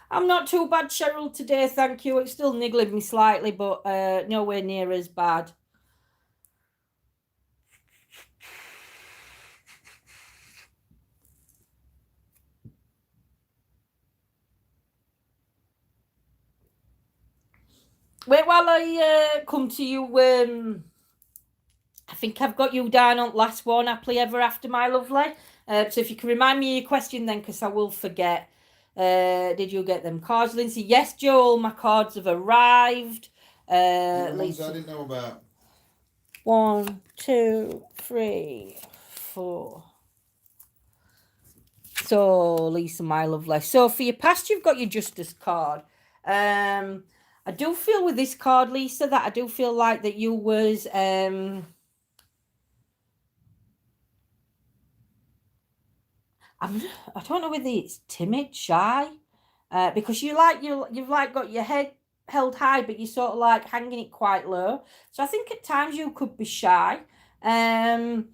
I'm not too bad, Cheryl, today, thank you. It's still niggling me slightly, but nowhere near as bad. Wait while I come to you. I think I've got you down on last one, happily ever after, my lovely. So if you can remind me of your question then, because I will forget. Did you get them cards, Lindsay? Yes, Joel, my cards have arrived. The ones I didn't know about. 1, 2, 3, 4. So, Lisa, my lovely. So, for your past, you've got your Justice card. I do feel with this card, Lisa, that I do feel like that you was... I don't know whether it's timid, shy, because you've like got your head held high, but you're sort of like hanging it quite low. So I think at times you could be shy. Again,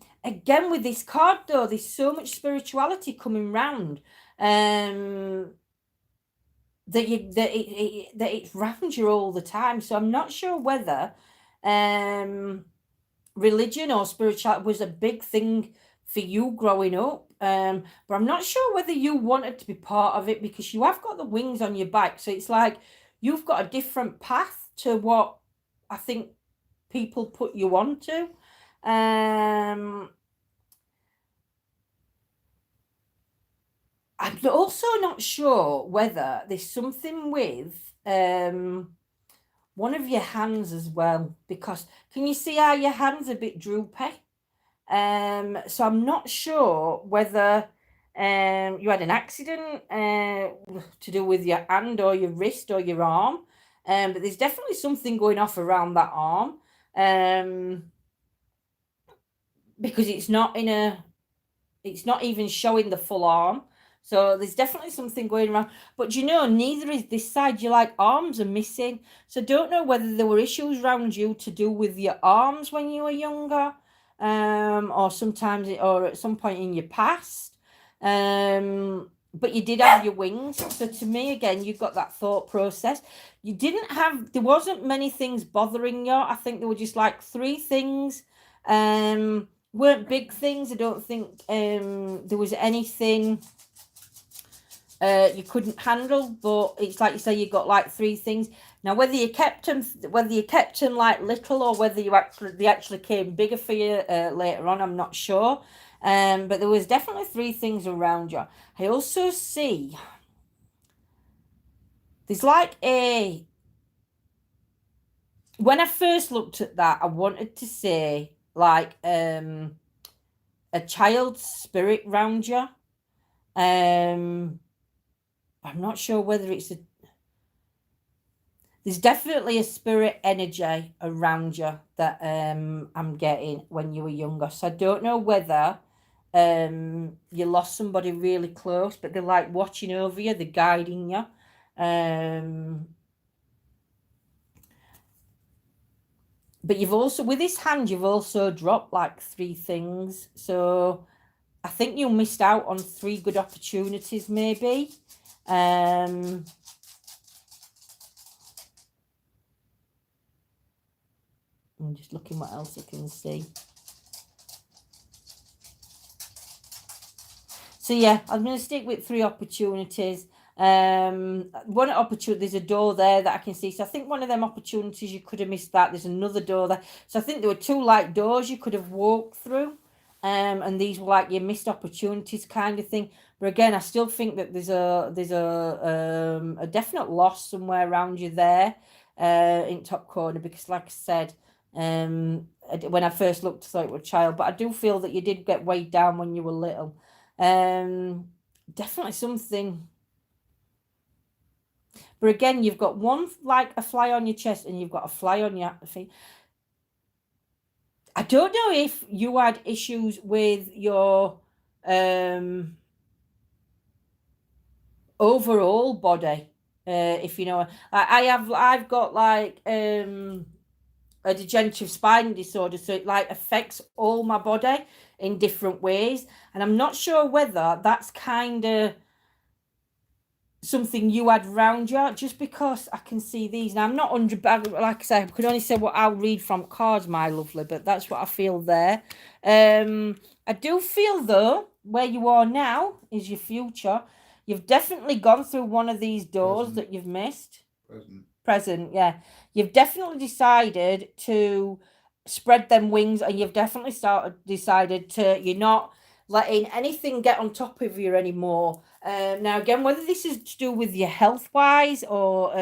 with this card though, there's so much spirituality coming round, that it's round you all the time. So I'm not sure whether religion or spirituality was a big thing for you growing up. But I'm not sure whether you wanted to be part of it, because you have got the wings on your back. So it's like you've got a different path to what I think people put you onto. I'm also not sure whether there's something with one of your hands as well, because can you see how your hand's a bit droopy? So I'm not sure whether you had an accident to do with your hand or your wrist or your arm. But there's definitely something going off around that arm. Because it's not even showing the full arm. So there's definitely something going around. But neither is this side. Your arms are missing. So don't know whether there were issues around you to do with your arms when you were younger, or sometimes or at some point in your past. But you did have your wings. So to me, again, you've got that thought process. There wasn't many things bothering you. I think there were just 3 things. Weren't big things. I don't think there was anything you couldn't handle, but it's like you say, you got 3 things. Now, whether you kept them little, or whether they actually came bigger for you later on, I'm not sure. But there was definitely 3 things around you. I also see there's when I first looked at that, I wanted to say a child's spirit round you. I'm not sure whether there's definitely a spirit energy around you that I'm getting when you were younger. So I don't know whether you lost somebody really close, but they're watching over you, they're guiding you. But you've also, with this hand, you've also dropped 3 things. So I think you missed out on 3 good opportunities, maybe. I'm just looking what else I can see. So yeah, I'm going to stick with 3 opportunities. One opportunity, there's a door there that I can see. So I think one of them opportunities, you could have missed that. There's another door there. So I think there were 2 doors you could have walked through. And these were your missed opportunities kind of thing. But again, I still think that there's a definite loss somewhere around you there in top corner, because like I said, when I first looked, I thought it was a child, but I do feel that you did get weighed down when you were little. Definitely something. But again, you've got one a fly on your chest, and you've got a fly on your feet. I don't know if you had issues with your overall body. If you know, I've got a degenerative spine disorder, so it affects all my body in different ways, and I'm not sure whether that's kind of something you had around you, just because I can see these. Now, I'm not like I say, I could only say what I'll read from cards, my lovely, but that's what I feel there. I do feel, though, where you are now is your future. You've definitely gone through one of these doors that you've missed. Present, yeah. You've definitely decided to spread them wings, and you've definitely decided to, you're not letting anything get on top of you anymore. Now, again, whether this is to do with your health-wise or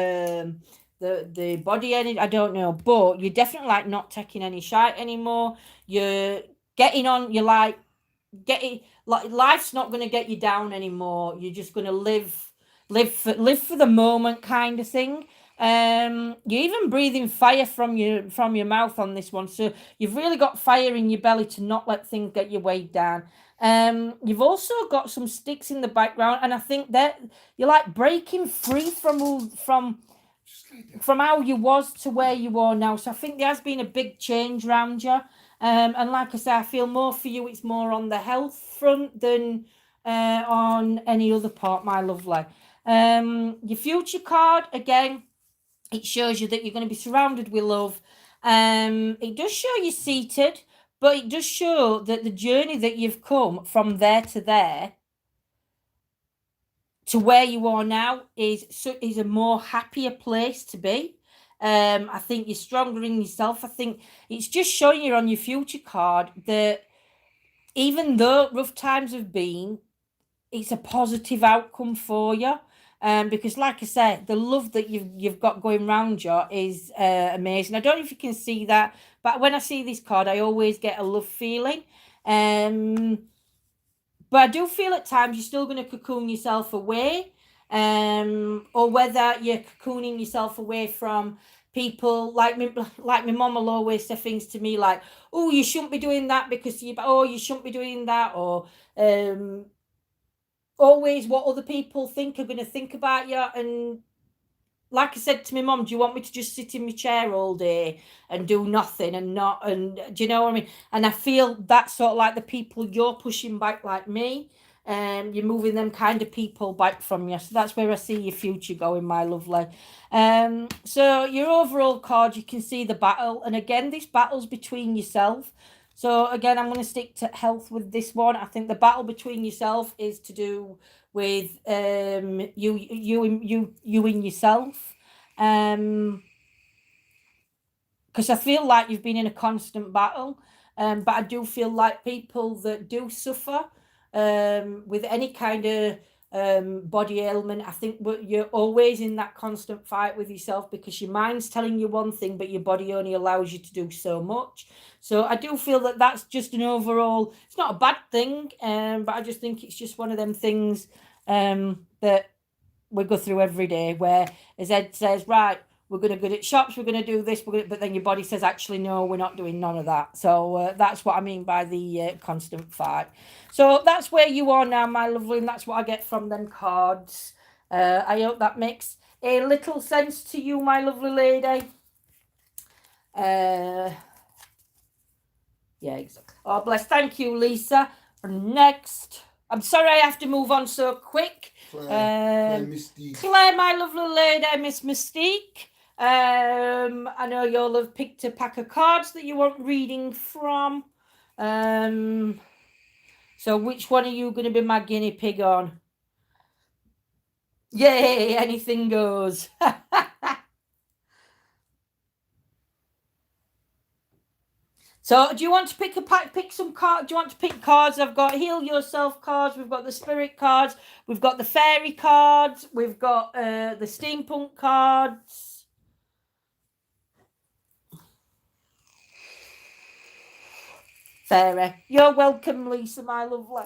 the body energy, I don't know, but you're definitely not taking any shite anymore. You're getting on, you're life's not going to get you down anymore. You're just going to live for the moment kind of thing. You're even breathing fire from your mouth on this one, so you've really got fire in your belly to not let things get you weighed down. You've also got some sticks in the background, and I think that you're breaking free from how you was to where you are now. So I think there has been a big change around you. And like I say, I feel more for you, it's more on the health front than on any other part, my lovely. Your future card, again, it shows you that you're going to be surrounded with love. It does show you seated, but it does show that the journey that you've come from there to there to where you are now is a more happier place to be. I think you're stronger in yourself. I think it's just showing you on your future card that even though rough times have been, it's a positive outcome for you. Because like I said, the love that you've got going round you is amazing. I don't know if you can see that, but when I see this card, I always get a love feeling. But I do feel at times you're still going to cocoon yourself away, or whether you're cocooning yourself away from people like me. Like my mum will always say things to me like, "Oh, you shouldn't be doing that because you shouldn't be doing that," or always what other people think are going to think about you. And like I said to my mum, do you want me to just sit in my chair all day and do nothing and do you know what I mean? And I feel that's sort of like the people you're pushing back, like me, and you're moving them kind of people back from you. So that's where I see your future going, my lovely. So your overall card, you can see the battle, and again, this battle's between yourself. So again, I'm going to stick to health with this one. I think the battle between yourself is to do with you in yourself, because I feel like you've been in a constant battle, but I do feel like people that do suffer with any kind of body ailment, I think you're always in that constant fight with yourself, because your mind's telling you one thing but your body only allows you to do so much. So I do feel that that's just an overall, it's not a bad thing, but I just think it's just one of them things that we go through every day, where as Ed says, right, we're going to go to shops, we're going to do this, but then your body says, actually, no, we're not doing none of that. So that's what I mean by the constant fight. So that's where you are now, my lovely, and that's what I get from them cards. I hope that makes a little sense to you, my lovely lady. Yeah, exactly. Oh, bless. Thank you, Lisa. Next. I'm sorry I have to move on so quick. Claire Mystique. Claire, my lovely lady, Miss Mystique. I know you'll have picked a pack of cards that you want reading from. So which one are you going to be my guinea pig on? Yay, anything goes. So do you want to pick some cards? Do you want to pick cards? I've got Heal Yourself cards. We've got the Spirit cards. We've got the Fairy cards. We've got the Steampunk cards. Fairy. You're welcome, Lisa, my lovely.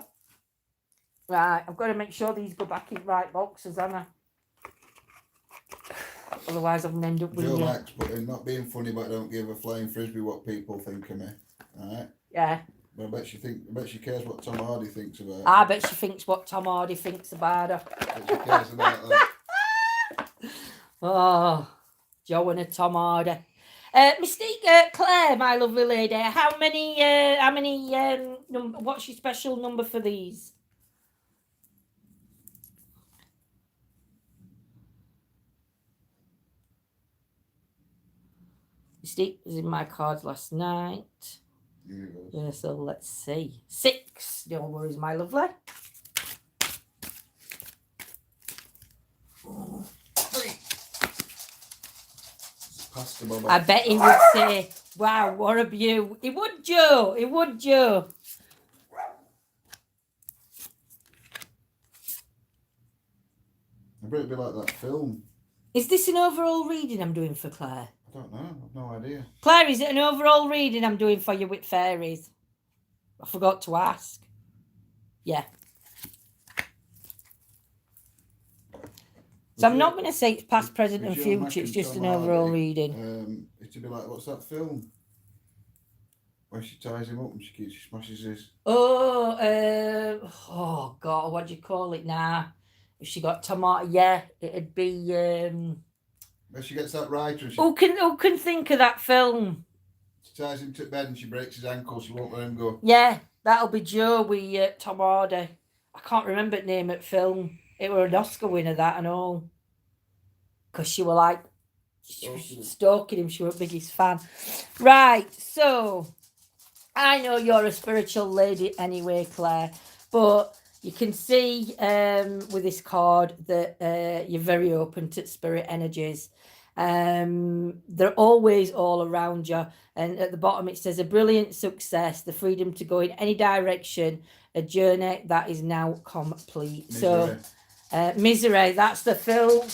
Right, I've got to make sure these go back in right boxes, haven't I? Otherwise, I'm going to end up with Joe likes putting, not being funny, but I don't give a flying frisbee what people think of me. Alright? Yeah. But I bet she cares what Tom Hardy thinks about her. I bet she thinks what Tom Hardy thinks about her. I bet she cares about that. Oh, Joe and a Tom Hardy. Mystique, Claire, my lovely lady, how many, what's your special number for these? Mystique was in my cards last night. Yeah, so let's see. 6. No worries, my lovely. 3. I bet he would say, wow, what a view. He would, Joe. He would, Joe. I bet it'd be like that film. Is this an overall reading I'm doing for Claire? I don't know. I've no idea. Claire, is it an overall reading I'm doing for you with fairies? I forgot to ask. Yeah. So I'm not going to say it's past, present and future. It's just an overall reading. It'd be like, what's that film? Where she ties him up and she smashes his... Oh, oh God, what do you call it now? If she got tomato, yeah, it'd be... Where she gets that writer and she... Who can think of that film? She ties him to bed and she breaks his ankle. She won't let him go. Yeah, that'll be Joe with Tom Hardy. I can't remember the name of the film. It were an Oscar winner, that and all. Because she were like stalking him. She were the biggest fan. Right, so I know you're a spiritual lady anyway, Claire, but you can see with this card that you're very open to spirit energies. They're always all around you, and at the bottom it says a brilliant success, the freedom to go in any direction, a journey that is now complete. Misery. Misery, that's the film.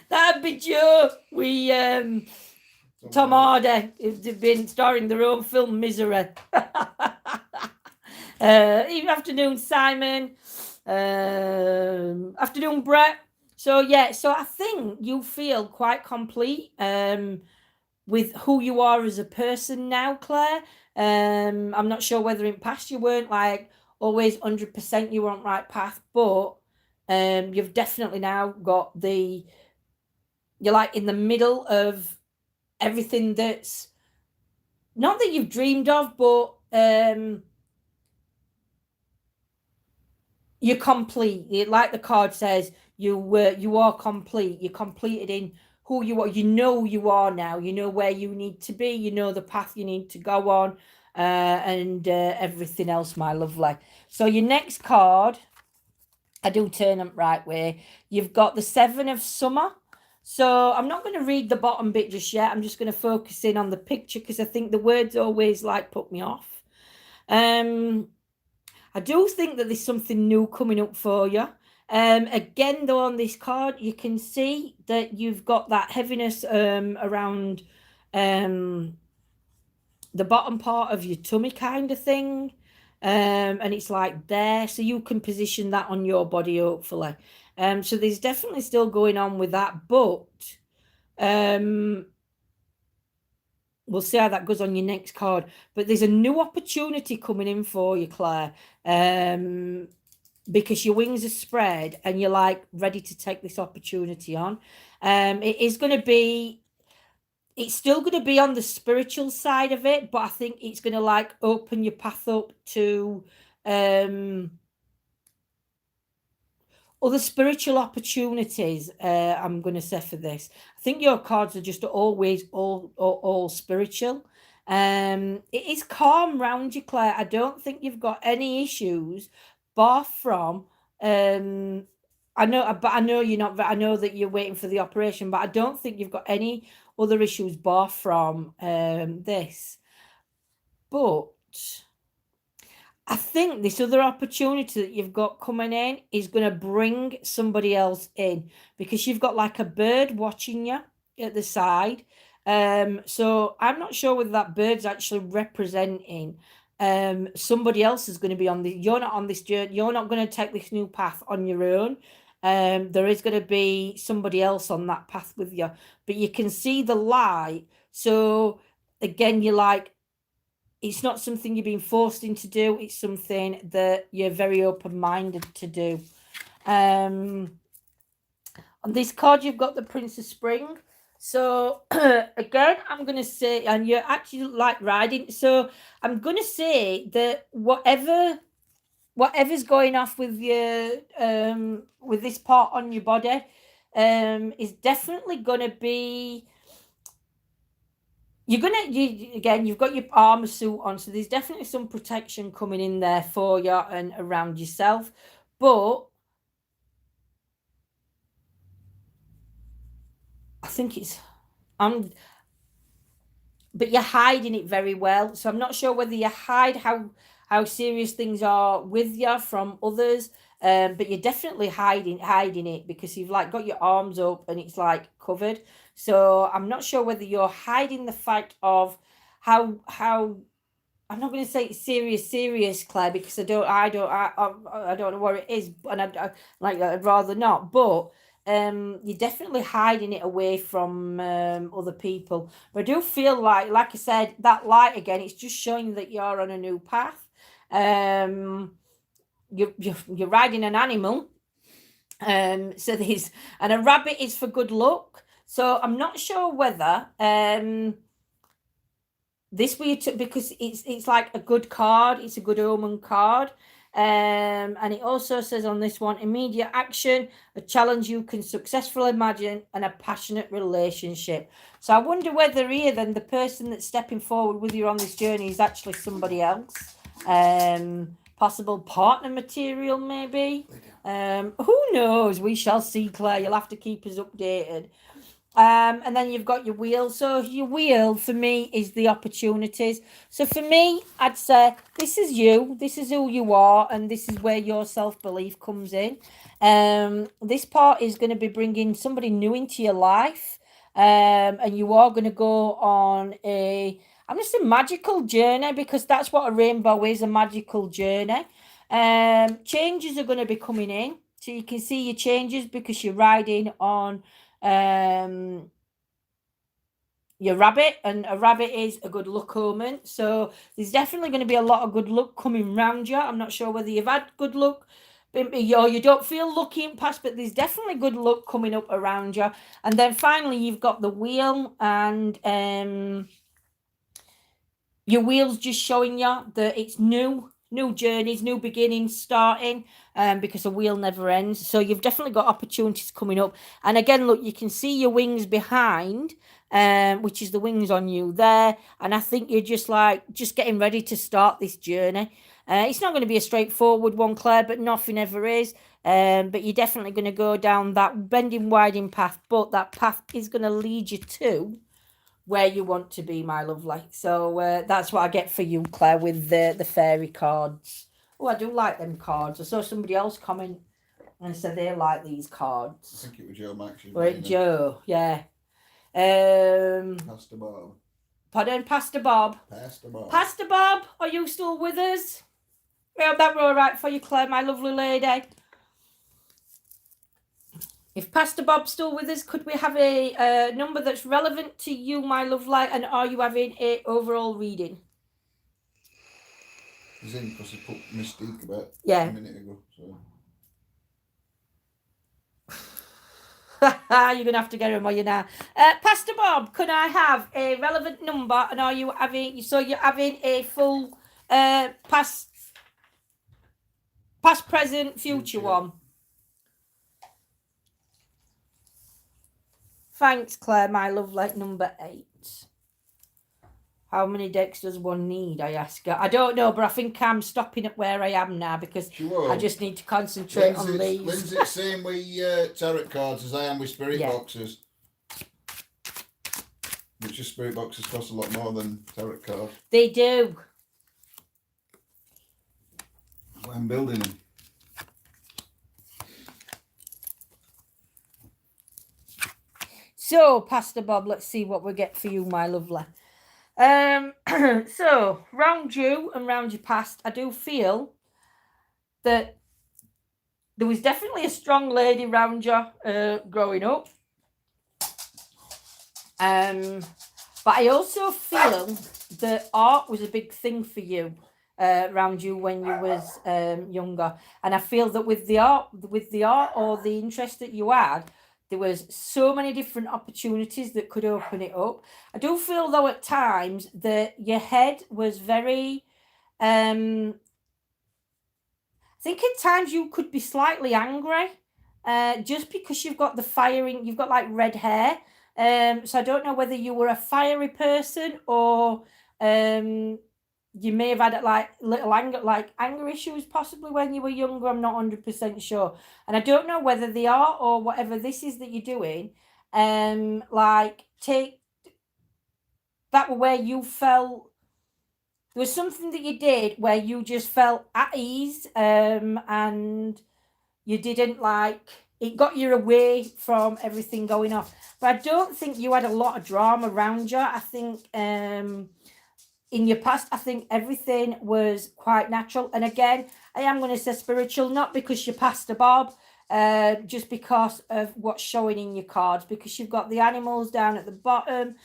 That'd be Joe. We Tom Hardy. They've been starring their own film, Misery. Even afternoon, Simon. Afternoon, Brett. So yeah, so I think you feel quite complete with who you are as a person now, Claire. I'm not sure whether in past you weren't like always 100% you were on the right path, but you've definitely now got you're like in the middle of everything that's not that you've dreamed of, but you're complete. Like the card says, you are complete. You're completed in who you are. You know you are now. You know where you need to be. You know the path you need to go on, and everything else, my lovely. So your next card, I do turn them right way. You've got the Seven of Summer. So I'm not going to read the bottom bit just yet. I'm just going to focus in on the picture because I think the words always like put me off. I do think that there's something new coming up for you. Again, though, on this card, you can see that you've got that heaviness around the bottom part of your tummy kind of thing. And it's like there, so you can position that on your body, hopefully. So there's definitely still going on with that, but we'll see how that goes on your next card. But there's a new opportunity coming in for you, Claire, because your wings are spread and you're like ready to take this opportunity on. It's still going to be on the spiritual side of it, but I think it's going to like open your path up to other spiritual opportunities. I'm going to say for this, I think your cards are just always all spiritual. It is calm round you, Claire. I don't think you've got any issues, bar from I know you're not. I know that you're waiting for the operation, but I don't think you've got any other issues bar from this. But I think this other opportunity that you've got coming in is going to bring somebody else in because you've got like a bird watching you at the side. So I'm not sure whether that bird's actually representing somebody else is going to be on the. You're not on this journey. You're not going to take this new path on your own. There is going to be somebody else on that path with you, but you can see the light. So again, you're like, it's not something you're being forced into do. It's something that you're very open-minded to do. On this card, you've got the Prince of Spring. So again, I'm going to say, and you're actually like riding. So I'm going to say that whatever's going off with your with this part on your body is definitely going to be. You've got your armor suit on, so there's definitely some protection coming in there for you and around yourself. But I think but you're hiding it very well. So I'm not sure whether you hide how serious things are with you from others. But you're definitely hiding it because you've like got your arms up and it's like covered. So I'm not sure whether you're hiding the fact of how I'm not going to say it's serious, Claire, because I don't know what it is, and I'd rather not. But you're definitely hiding it away from other people. But I do feel like I said, that light again, it's just showing that you're on a new path. You're riding an animal. So there's, and a rabbit is for good luck. So I'm not sure whether this way because it's like a good card. It's a good omen card. And it also says on this one, immediate action, a challenge you can successfully imagine, and a passionate relationship. So I wonder whether here then the person that's stepping forward with you on this journey is actually somebody else. Possible partner material, maybe. Who knows? We shall see, Claire. You'll have to keep us updated. And then you've got your wheel. So your wheel for me is the opportunities. So for me, I'd say this is you, this is who you are, and this is where your self-belief comes in. This part is going to be bringing somebody new into your life. And you are going to go on I'm just a magical journey, because that's what a rainbow is, a magical journey. Changes are going to be coming in. So you can see your changes because you're riding on your rabbit, and a rabbit is a good luck omen. So there's definitely going to be a lot of good luck coming round you. I'm not sure whether you've had good luck or you don't feel lucky in past, but there's definitely good luck coming up around you. And then finally you've got the wheel, and your wheel's just showing you that it's new journeys, new beginnings starting, because a wheel never ends. So you've definitely got opportunities coming up. And again, look, you can see your wings behind, which is the wings on you there. And I think you're just getting ready to start this journey. It's not going to be a straightforward one, Claire, but nothing ever is. But you're definitely going to go down that bending, winding path. But that path is going to lead you to where you want to be, my lovely. So that's what I get for you, Claire, with the fairy cards. Oh, I do like them cards. I saw somebody else comment and said they like these cards. I think it was Joe Max. Or Joe, yeah. Pastor Bob. Pardon, Pastor Bob. Pastor Bob. Pastor Bob, are you still with us? Well, that were all right for you, Claire, my lovely lady. If Pastor Bob's still with us, could we have a number that's relevant to you, my lovely, and are you having a overall reading? He's in because he put Mystique about a minute ago. So. You're going to have to get him, are you now? Pastor Bob, could I have a relevant number, and are you having, so you're having a full past, present, future one? Thanks, Claire, my lovely. Number 8. How many decks does one need, I ask her. I don't know, but I think I'm stopping at where I am now, because I just need to concentrate on these. Lindsay's the same with tarot cards as I am with spirit boxes. Which just spirit boxes cost a lot more than tarot cards. They do. I'm building them. So, Pastor Bob, let's see what we get for you, my lovely. So, round you and round your past, I do feel that there was definitely a strong lady round you growing up. But I also feel that art was a big thing for you around you when you was younger. And I feel that with the art or the interest that you had, there was so many different opportunities that could open it up. I do feel, though, at times that your head was very... I think at times you could be slightly angry just because you've got the firing... You've got, like, red hair. So I don't know whether you were a fiery person or... you may have had like little anger issues possibly when you were younger. I'm not 100% sure. And I don't know whether they are or whatever this is that you're doing, take that where you felt there was something that you did where you just felt at ease, and you didn't it got you away from everything going on. But I don't think you had a lot of drama around you. I think in your past, I think everything was quite natural. And again, I am going to say spiritual, not because you're Pastor Bob, just because of what's showing in your cards, because you've got the animals down at the bottom.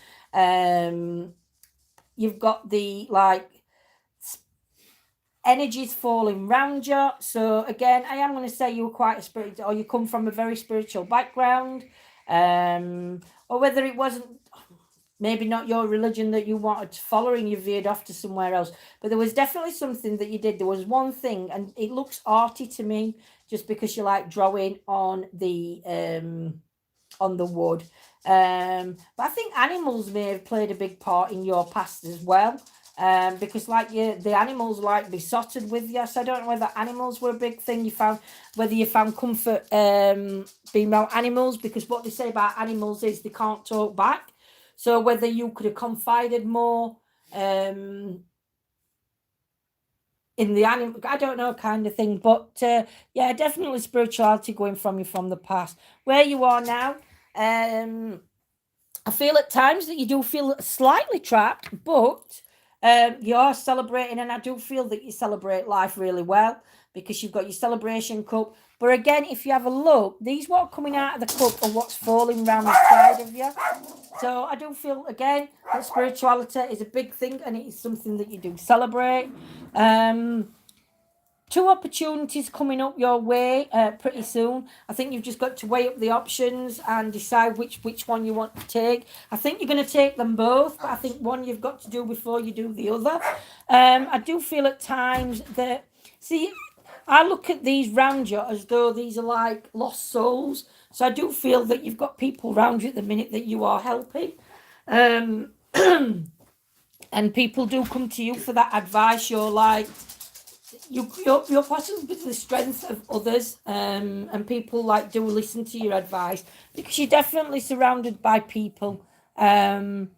You've got the, energies falling round you. So again, I am going to say you were quite a spiritual, or you come from a very spiritual background, or whether it wasn't, maybe not your religion that you wanted to follow and you veered off to somewhere else. But there was definitely something that you did. There was one thing, and it looks arty to me, just because you like drawing on the wood. But I think animals may have played a big part in your past as well. because like the animals like besotted with you. So I don't know whether animals were a big thing. Whether you found comfort being around animals, because what they say about animals is they can't talk back. So whether you could have confided more in the animal, I don't know, kind of thing. But yeah, definitely spirituality going from you from the past. Where you are now, I feel at times that you do feel slightly trapped, but you are celebrating, and I do feel that you celebrate life really well because you've got your celebration cup. But again, if you have a look, these what are coming out of the cup are what's falling around the side of you. So I do feel again that spirituality is a big thing, and it is something that you do celebrate. 2 opportunities coming up your way pretty soon. I think you've just got to weigh up the options and decide which one you want to take. I think you're going to take them both, but I think one you've got to do before you do the other. I do feel at times that, see, I look at these round you as though these are like lost souls. So I do feel that you've got people around you at the minute that you are helping. And people do come to you for that advice. You're like, you're possibly with the strength of others, and people like do listen to your advice because you're definitely surrounded by people. But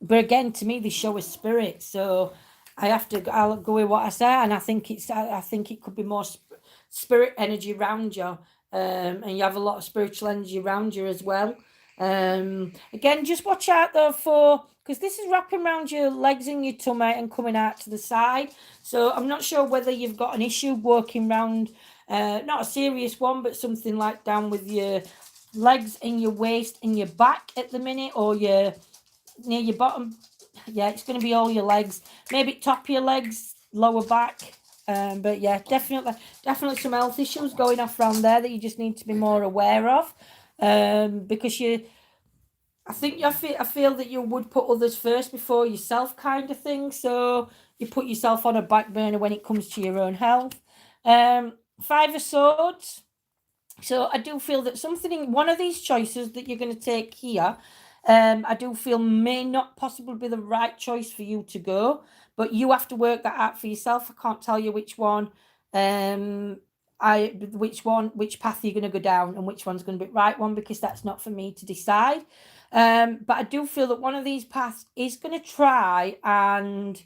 again, to me, they show a spirit, so I'll go with what I say, and I think it could be more spirit energy around you, and you have a lot of spiritual energy around you as well. Again, just watch out though because this is wrapping around your legs and your tummy and coming out to the side. So I'm not sure whether you've got an issue working around, not a serious one, but something like down with your legs and your waist and your back at the minute, or near your bottom. Yeah, it's going to be all your legs, maybe top of your legs, lower back. But yeah, definitely some health issues going off around there that you just need to be more aware of. Because I feel that you would put others first before yourself, kind of thing. So you put yourself on a back burner when it comes to your own health. 5 of Swords. So I do feel that something in one of these choices that you're going to take here, I do feel may not possibly be the right choice for you to go, but you have to work that out for yourself. I can't tell you which one. Which path you're going to go down and which one's going to be the right one, because that's not for me to decide. But I do feel that one of these paths is going to try, and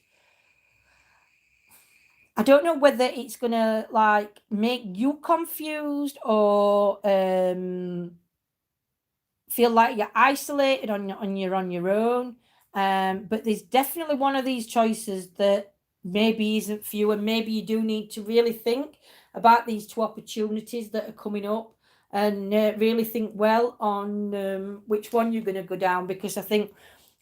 I don't know whether it's going to like make you confused or feel like you're isolated on your own. But there's definitely one of these choices that maybe isn't for you, and maybe you do need to really think about these 2 opportunities that are coming up, and really think well on which one you're going to go down, because I think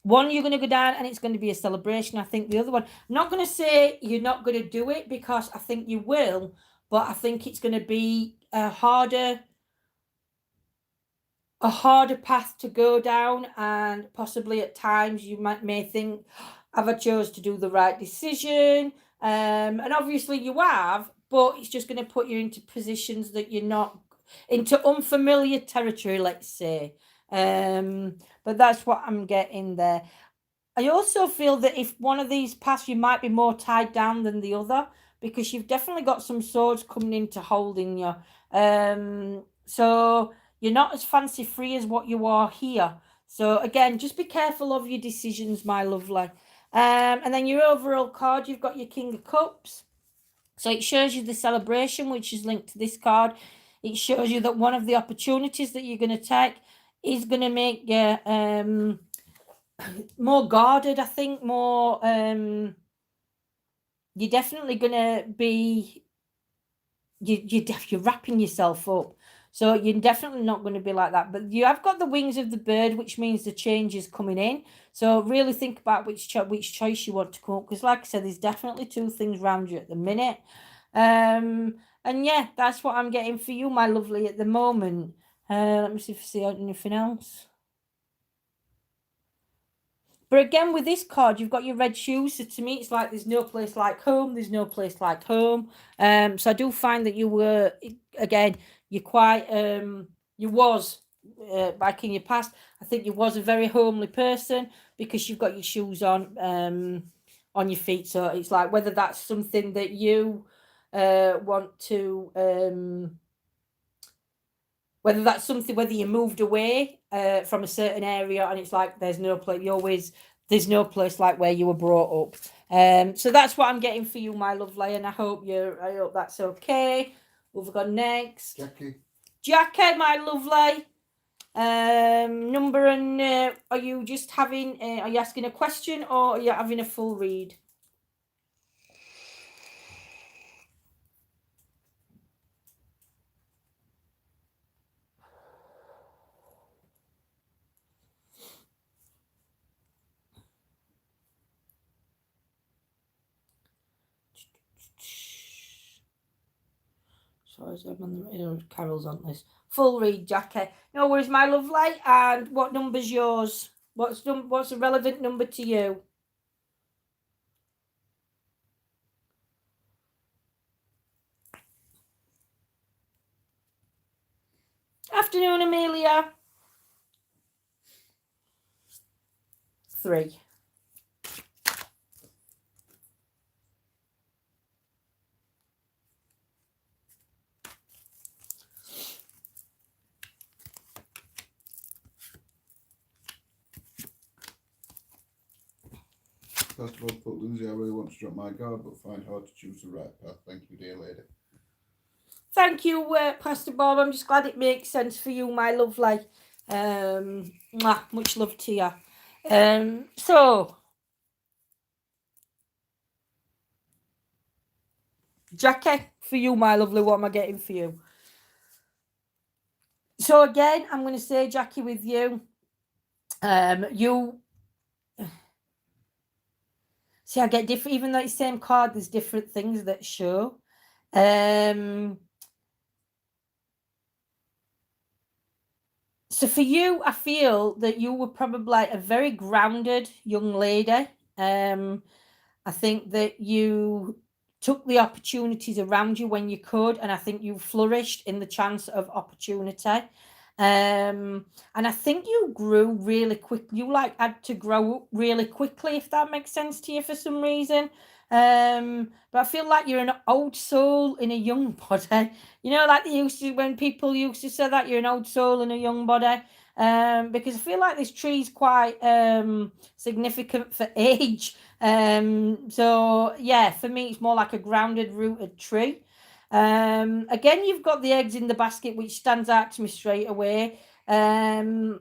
one you're going to go down and it's going to be a celebration. I think the other one, I'm not going to say you're not going to do it, because I think you will, but I think it's going to be a harder path to go down, and possibly at times you may think, have I chose to do the right decision? And obviously you have, but it's just going to put you into positions that you're not, into unfamiliar territory, let's say. But that's what I'm getting there. I also feel that if one of these paths, you might be more tied down than the other, because you've definitely got some swords coming into holding you. So you're not as fancy free as what you are here. So again, just be careful of your decisions, my lovely. And then your overall card, you've got your King of Cups. So it shows you the celebration, which is linked to this card. It shows you that one of the opportunities that you're going to take is going to make you more guarded, I think, more... you're definitely going to be... You're wrapping yourself up. So you're definitely not going to be like that. But you have got the wings of the bird, which means the change is coming in. So really think about which choice you want to come up. Because like I said, there's definitely 2 things around you at the minute. And yeah, that's what I'm getting for you, my lovely, at the moment. Let me see if I see anything else. But again, with this card, you've got your red shoes. So to me, it's like there's no place like home. There's no place like home. So I do find that you were, again, you're quite, you was back in your past. I think you was a very homely person because you've got your shoes on your feet. So it's like whether that's something that you want to whether you moved away from a certain area and it's like there's no place like where you were brought up. So that's what I'm getting for you, my lovely, and I hope that's okay. Who have we got next? Jackie, my lovely. Number and are you just having? Are you asking a question or are you having a full read? Sorry, I'm on the Carol's on this. Full read, Jackie. No worries, my lovely. And what number's yours? What's a relevant number to you? Afternoon, Amelia. 3. First of all, put Lindsay, I really want to drop my guard, but find hard to choose the right path. Thank you, dear lady. Thank you, Pastor Bob. I'm just glad it makes sense for you, my lovely. Much love to you. So, Jackie, for you, my lovely, what am I getting for you? So again, I'm going to say, Jackie, with you, you see, I get different, even though it's the same card, there's different things that show. So for you, I feel that you were probably a very grounded young lady. I think that you took the opportunities around you when you could, and I think you flourished in the chance of opportunity. And I think you grew really quick. You had to grow up really quickly, if that makes sense to you for some reason. But I feel like you're an old soul in a young body. You know, like when people used to say that you're an old soul in a young body. Because I feel like this tree's quite significant for age. So yeah, for me, it's more like a grounded, rooted tree. Again, you've got the eggs in the basket, which stands out to me straight away. But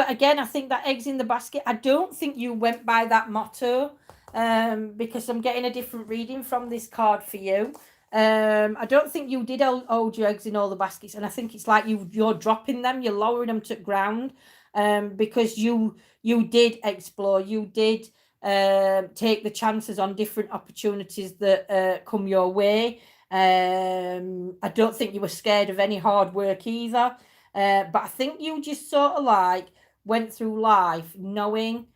again, I think that eggs in the basket, I don't think you went by that motto, because I'm getting a different reading from this card for you. I don't think you did hold your eggs in all the baskets, and I think it's like you're dropping them, you're lowering them to the ground, because you did explore, you did take the chances on different opportunities that come your way. I don't think you were scared of any hard work either, but I think you just sort of went through life knowing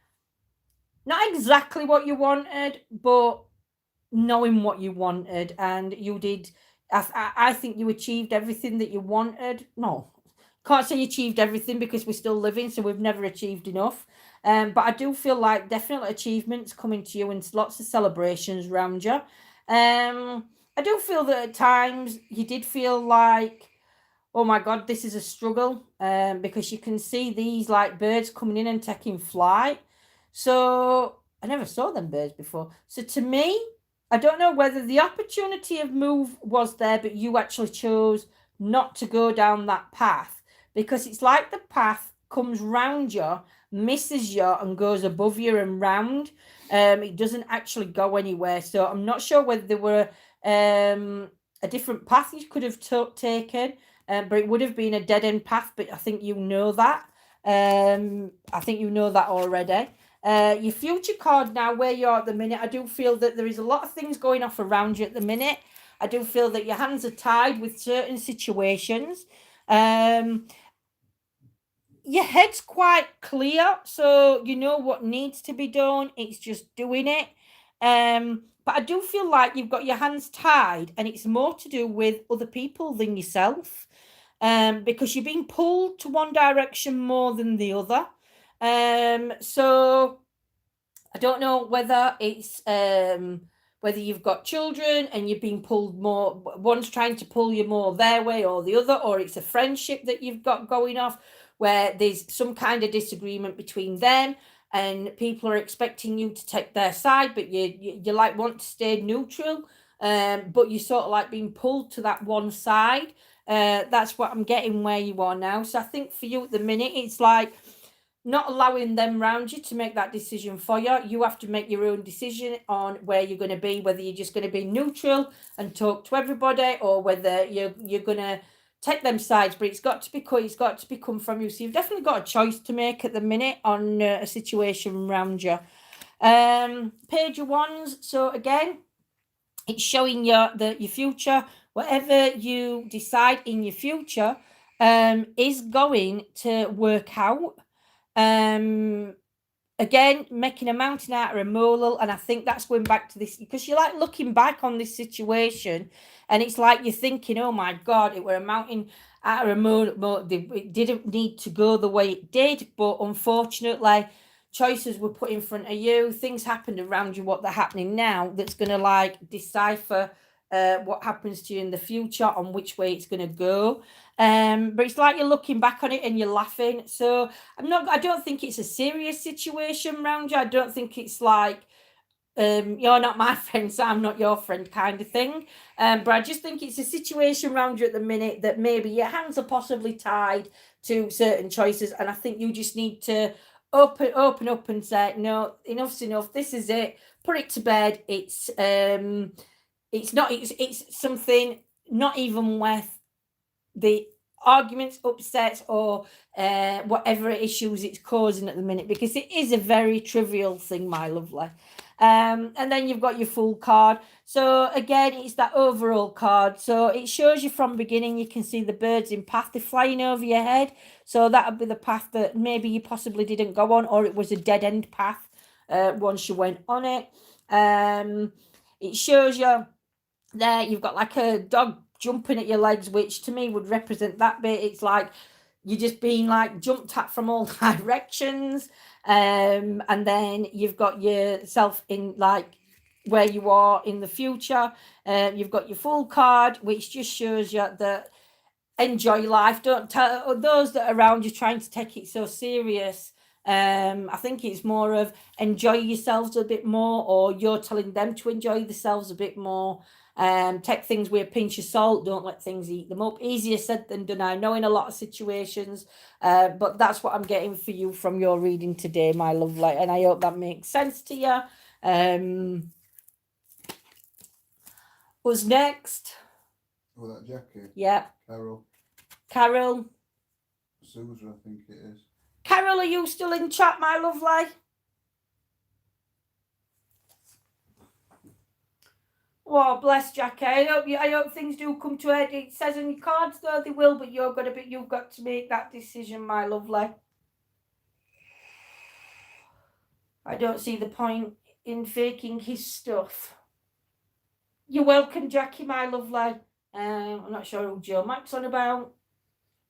not exactly what you wanted, but knowing what you wanted, and you did. I think you achieved everything that you wanted. No, can't say you achieved everything because we're still living, so we've never achieved enough. But I do feel like definitely achievements coming to you and lots of celebrations around you. I do feel that at times you did feel like, oh my God, this is a struggle, because you can see these birds coming in and taking flight. So I never saw them birds before. So to me, I don't know whether the opportunity of move was there, but you actually chose not to go down that path, because it's like the path comes round you, misses you, and goes above you and round. It doesn't actually go anywhere. So I'm not sure whether there were a different path you could have taken, but it would have been a dead end path. But I think you know that. I think you know that already. Your future card now, where you're at the minute, I do feel that there is a lot of things going off around you at the minute. I do feel that your hands are tied with certain situations. Your head's quite clear, so you know what needs to be done. It's just doing it. But I do feel like you've got your hands tied, and it's more to do with other people than yourself. because you're being pulled to one direction more than the other. So I don't know whether it's whether you've got children and you're being pulled more, one's trying to pull you more their way or the other, or it's a friendship that you've got going off where there's some kind of disagreement between them and people are expecting you to take their side, but you like want to stay neutral, but you're sort of like being pulled to that one side. That's what I'm getting where you are now. So I think for you at the minute, it's like not allowing them around you to make that decision for you. You have to make your own decision on where you're going to be, whether you're just going to be neutral and talk to everybody, or whether you're going to take them sides. But it's got to become from you. So you've definitely got a choice to make at the minute on a situation around you. Page of Wands. So again, it's showing you that your future, whatever you decide in your future, is going to work out. Again, making a mountain out of a molehill, and I think that's going back to this, because you're like looking back on this situation and it's like you're thinking, oh my god, it were a mountain out of a molehill, it didn't need to go the way it did, but unfortunately choices were put in front of you, things happened around you, what they're happening now, that's going to like decipher what happens to you in the future, on which way it's going to go. But it's like you're looking back on it and you're laughing. So I don't think it's a serious situation around you. I don't think it's like you're not my friend, so I'm not your friend kind of thing. But I just think it's a situation around you at the minute that maybe your hands are possibly tied to certain choices, and I think you just need to open up and say, no, enough's enough, this is it, put it to bed. It's something not even worth the arguments, upsets, or whatever issues it's causing at the minute, because it is a very trivial thing, my lovely. And then you've got your Fool card. So again, it's that overall card. So it shows you from beginning, you can see the birds in path, they're flying over your head. So that would be the path that maybe you possibly didn't go on, or it was a dead end path once you went on it. It shows you there you've got like a dog jumping at your legs, which to me would represent that bit. It's like you're just being like jumped at from all directions, and then you've got yourself in like where you are in the future. You've got your Fool card, which just shows you that enjoy life, don't tell those that are around you trying to take it so serious. I think it's more of enjoy yourselves a bit more, or you're telling them to enjoy themselves a bit more. Take things with a pinch of salt, don't let things eat them up. Easier said than done, I know, in a lot of situations, but that's what I'm getting for you from your reading today, my lovely, and I hope that makes sense to you. Who's next? Oh, that Jackie. Yeah. Carol. Susan, I think it is. Carol, are you still in chat, my lovely? Oh, bless Jackie. I hope things do come to it. It says in your cards though they will, but you've got to make that decision, my lovely. I don't see the point in faking his stuff. You're welcome, Jackie, my lovely. I'm not sure who Joe Mac's on about.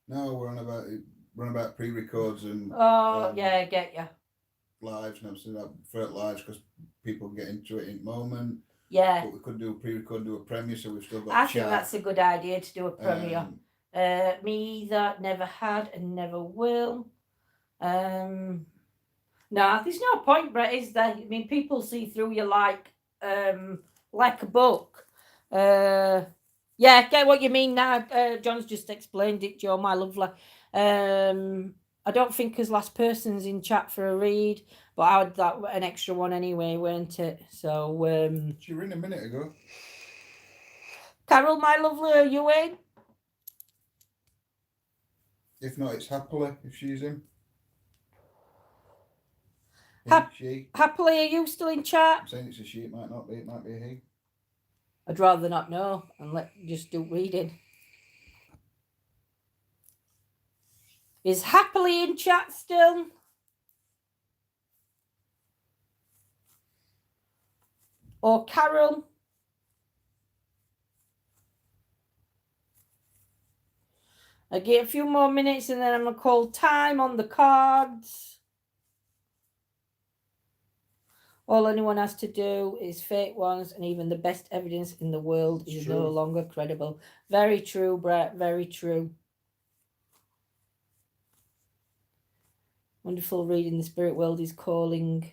No, we're on about pre-records and yeah, I get you. Lives and everything like for lives, because people get into it in the moment. Yeah. But we could do a pre-record, do a premiere, so we've still got I think that's a good idea to do a premiere. Me either, never had and never will. No, there's no point, Brett, is there? I mean, people see through you like a book. Yeah, get what you mean now. John's just explained it, Joe, my lovely. I don't think as last person's in chat for a read, but I had that an extra one anyway, weren't it? So she ran a minute ago. Carol, my lovely, are you in? If not, it's Happily, if she's in. She. Happily, are you still in chat? I'm saying it's a she, it might not be, it might be a he. I'd rather not know and just do reading. Is Happily in chat still? Or Carol? I get a few more minutes and then I'm going to call time on the cards. All anyone has to do is fake ones, and even the best evidence in the world is no longer credible. Very true, Brett. Very true. Wonderful reading. The spirit world is calling.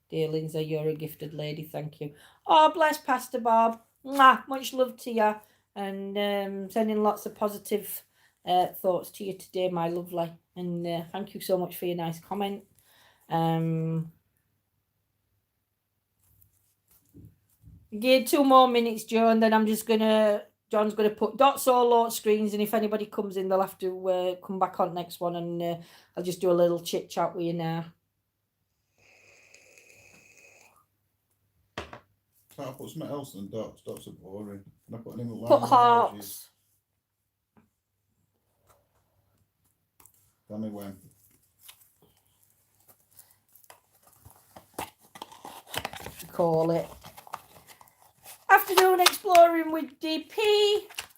Dear Lindsay, you're a gifted lady. Thank you. Oh, bless Pastor Bob. Mwah, much love to you. And sending lots of positive thoughts to you today, my lovely. And thank you so much for your nice comment. Give 2 more minutes, Joe, and then I'm just John's gonna put dots all over screens, and if anybody comes in, they'll have to come back on next one, and I'll just do a little chit chat with you now. Can't I put something else than dots? Dots are boring. Can I put any Put hearts. Tell me when. Call it Afternoon Exploring with DP.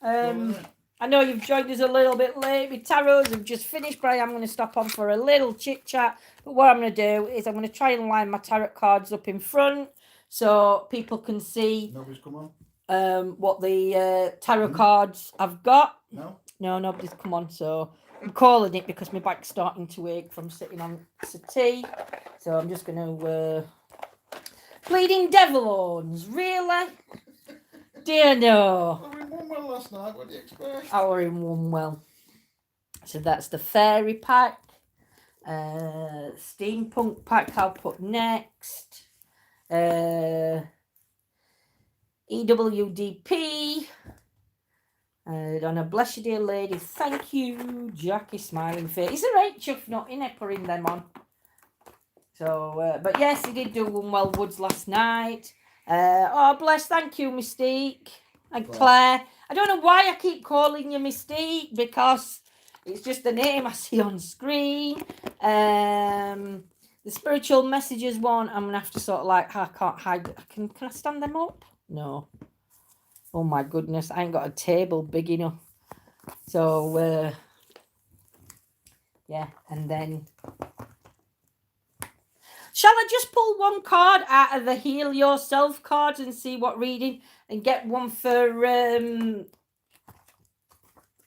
I know you've joined us a little bit late. My tarots have just finished, but I am going to stop on for a little chit chat. But what I'm going to do is I'm going to try and line my tarot cards up in front so people can see. Nobody's come on. What the tarot cards I've got. No, nobody's come on. So I'm calling it because my back's starting to ache from sitting on settee. So I'm just going to. Bleeding devil horns, really? Dear no. I were in one well last night, what do you expect? I were in one well. So that's the fairy pack. Steampunk pack I'll put next. EWDP. Donna, bless you, dear lady. Thank you. Jackie, smiling face. Is there 8 chuff not in it putting them on? So, but yes, he did do Wunwell Woods last night. Oh, bless. Thank you, Mystique. And Claire. I don't know why I keep calling you Mystique, because it's just the name I see on screen. The spiritual messages one, I'm going to have to sort of like, I can't hide. Can I stand them up? No. Oh, my goodness. I ain't got a table big enough. So, yeah. And then... Shall I just pull one card out of the Heal Yourself cards and see what reading, and get one for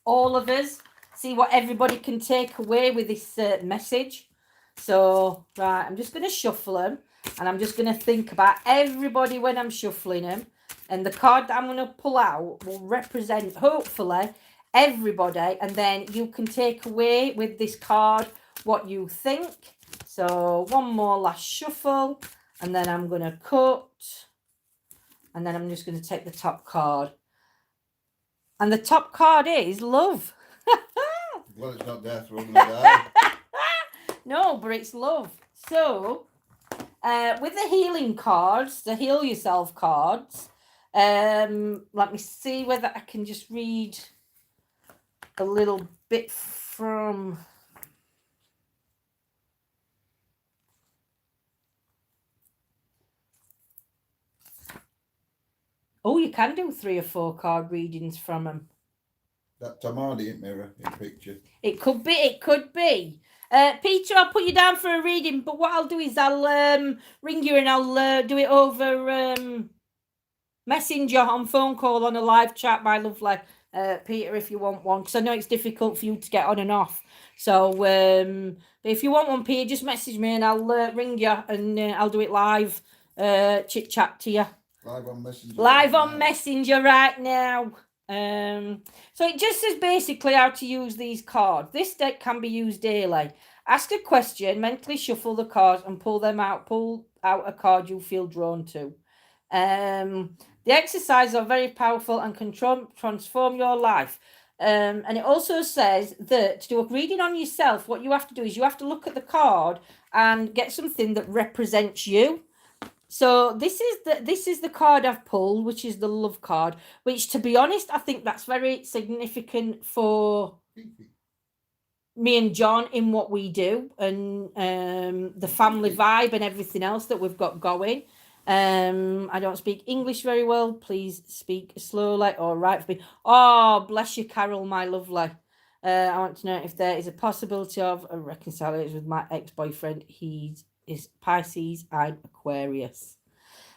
all of us? See what everybody can take away with this message. So, right, I'm just going to shuffle them, and I'm just going to think about everybody when I'm shuffling them. And the card that I'm going to pull out will represent, hopefully, everybody. And then you can take away with this card what you think. So one more last shuffle, and then I'm going to cut, and then I'm just going to take the top card. And the top card is love. Well, it's not death, we're all going to die. No, but it's love. So, with the healing cards, the Heal Yourself cards, let me see whether I can just read a little bit from... Oh, you can do 3 or 4 card readings from them. That Tamadi ain't mirror in picture. It could be, it could be. Peter, I'll put you down for a reading, but what I'll do is I'll ring you and I'll do it over Messenger on phone call on a live chat, my lovely Peter, if you want one, because I know it's difficult for you to get on and off. So if you want one, Peter, just message me and I'll ring you, and I'll do it live, chit chat to you. Live on Messenger. Live on Messenger right now. So it just says basically how to use these cards. This deck can be used daily. Ask a question, mentally shuffle the cards and pull out a card you feel drawn to. The exercises are very powerful and can transform your life. And it also says that to do a reading on yourself, what you have to do is you have to look at the card and get something that represents you. So this is the card I've pulled, which is the love card, which, to be honest, I think that's very significant for me and John in what we do, and the family vibe and everything else that we've got going. I don't speak English very well. Please speak slowly or write for me. Oh, bless you, Carol, my lovely. I want to know if there is a possibility of a reconciliation with my ex-boyfriend. He is Pisces, I'm Aquarius.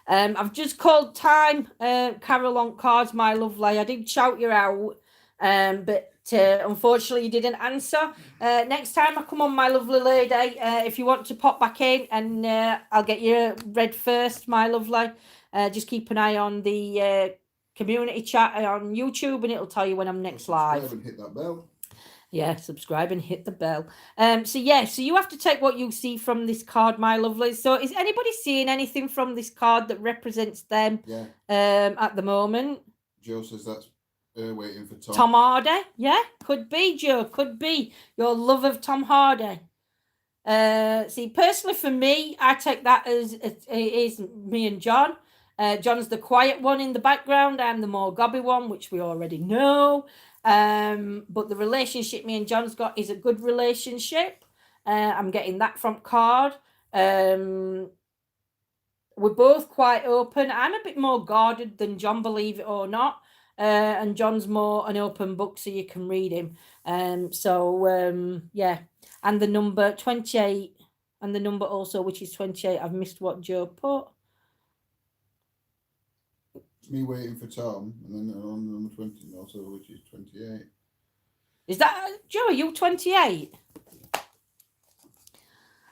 I've just called time, Carol on cards, my lovely. I did shout you out, but unfortunately you didn't answer. Next time I come on, my lovely lady, if you want to pop back in, and I'll get you read first, my lovely. Just keep an eye on the community chat on YouTube, and it'll tell you when I'm next live. Subscribe and hit that bell. Yeah, subscribe and hit the bell. So you have to take what you see from this card, my lovely. So is anybody seeing anything from this card that represents them? Yeah. At the moment. Joe says that's waiting for Tom. Tom Hardy. Yeah, could be, Joe. Could be your love of Tom Hardy. See, personally for me, I take that as it is me and John. John's the quiet one in the background. I'm the more gobby one, which we already know. But the relationship me and John's got is a good relationship. I'm getting that from card. We're both quite open. I'm a bit more guarded than John, believe it or not. And John's more an open book, so you can read him. Yeah. And the number 28, and the number also, which is 28. I've missed what Joe put. It's me waiting for Tom, and then on number 20 also, which is 28. Is that Joe? Are you 28?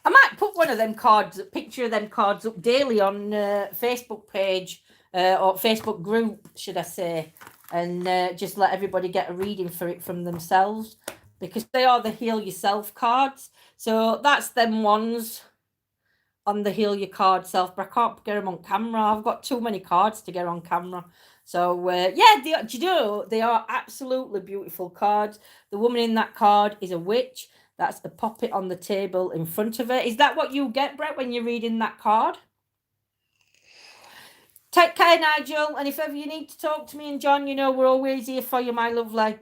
I might put one of them cards, a picture of them cards up daily on Facebook page or Facebook group, should I say, and just let everybody get a reading for it from themselves, because they are the Heal Yourself cards. So that's them ones on the Heal Your card self, but I can't get them on camera. I've got too many cards to get on camera. So do you know, they are absolutely beautiful cards. The woman in that card is a witch. That's a puppet on the table in front of her. Is that what you get, Brett, when you're reading that card? Take care, Nigel. And if ever you need to talk to me and John, you know we're always here for you, my lovely.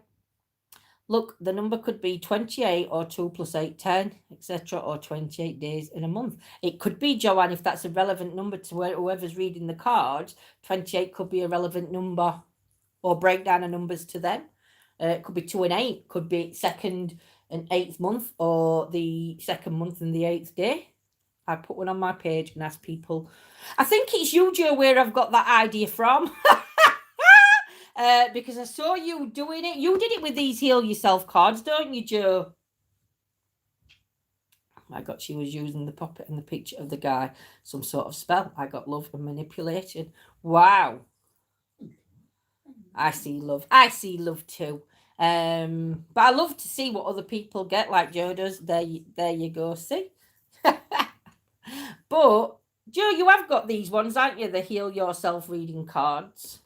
Look, the number could be 28 or 2 + 8, 10, etc., or 28 days in a month. It could be, Joanne, if that's a relevant number to whoever's reading the cards. 28 could be a relevant number or breakdown of numbers to them. It could be 2 and 8, could be 2nd and 8th month, or the 2nd month and the 8th day. I put one on my page and ask people. I think it's you, Joe, where I've got that idea from. Because I saw you doing it. You did it with these Heal Yourself cards, don't you, Joe? I got she was using the puppet and the picture of the guy. Some sort of spell. I got love and manipulation. Wow. I see love. I see love too. But I love to see what other people get, like Joe does. There you go. See? But, Joe, you have got these ones, aren't you? The Heal Yourself reading cards.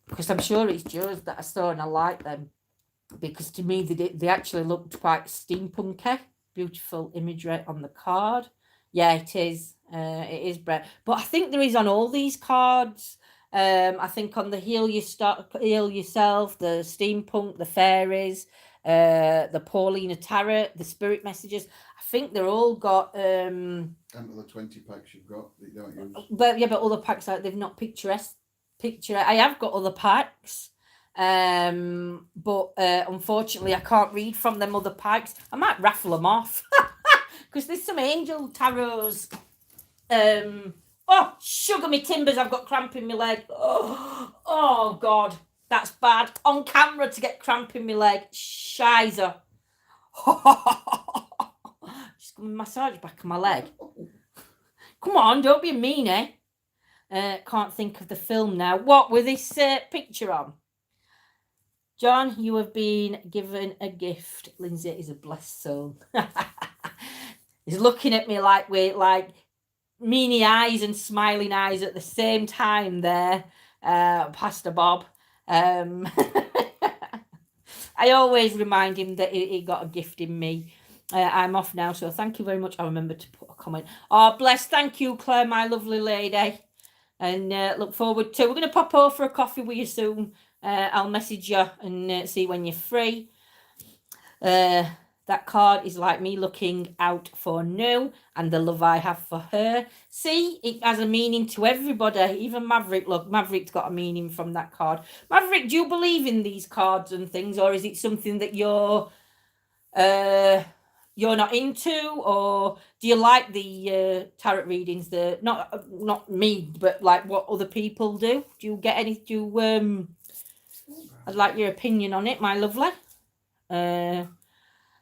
Because I'm sure it's Joe's that I saw and I like them. Because to me, they actually looked quite steampunky. Beautiful imagery on the card. Yeah, it is. It is, Brett. But I think there is on all these cards. I think on the Heal Yourself, the steampunk, the fairies, the Paulina Tarot, the spirit messages. I think they're all got... and the 20 packs you've got that you don't use. But other packs, they've not picturesque. I have got other packs, but unfortunately I can't read from them other packs. I might raffle them off because there's some angel tarots. Oh, sugar me timbers, I've got cramp in my leg. Oh God, that's bad. On camera to get cramp in my leg. Shizer. Just gonna massage back of my leg. Come on, don't be a meanie. Can't think of the film now. What with this picture on? John, you have been given a gift. Lindsay is a blessed soul. He's looking at me like meanie eyes and smiling eyes at the same time there, Pastor Bob. I always remind him that he got a gift in me. I'm off now, so thank you very much. I'll remember to put a comment. Oh, bless. Thank you, Claire, my lovely lady. And look forward to... We're going to pop over for a coffee with you soon. I'll message you and see when you're free. That card is like me looking out for new and the love I have for her. See, it has a meaning to everybody. Even Maverick, look, Maverick's got a meaning from that card. Maverick, do you believe in these cards and things, or is it something that you're not into, or do you like the tarot readings? The not me, but like what other people do. Do you get any? I'd like your opinion on it, my lovely.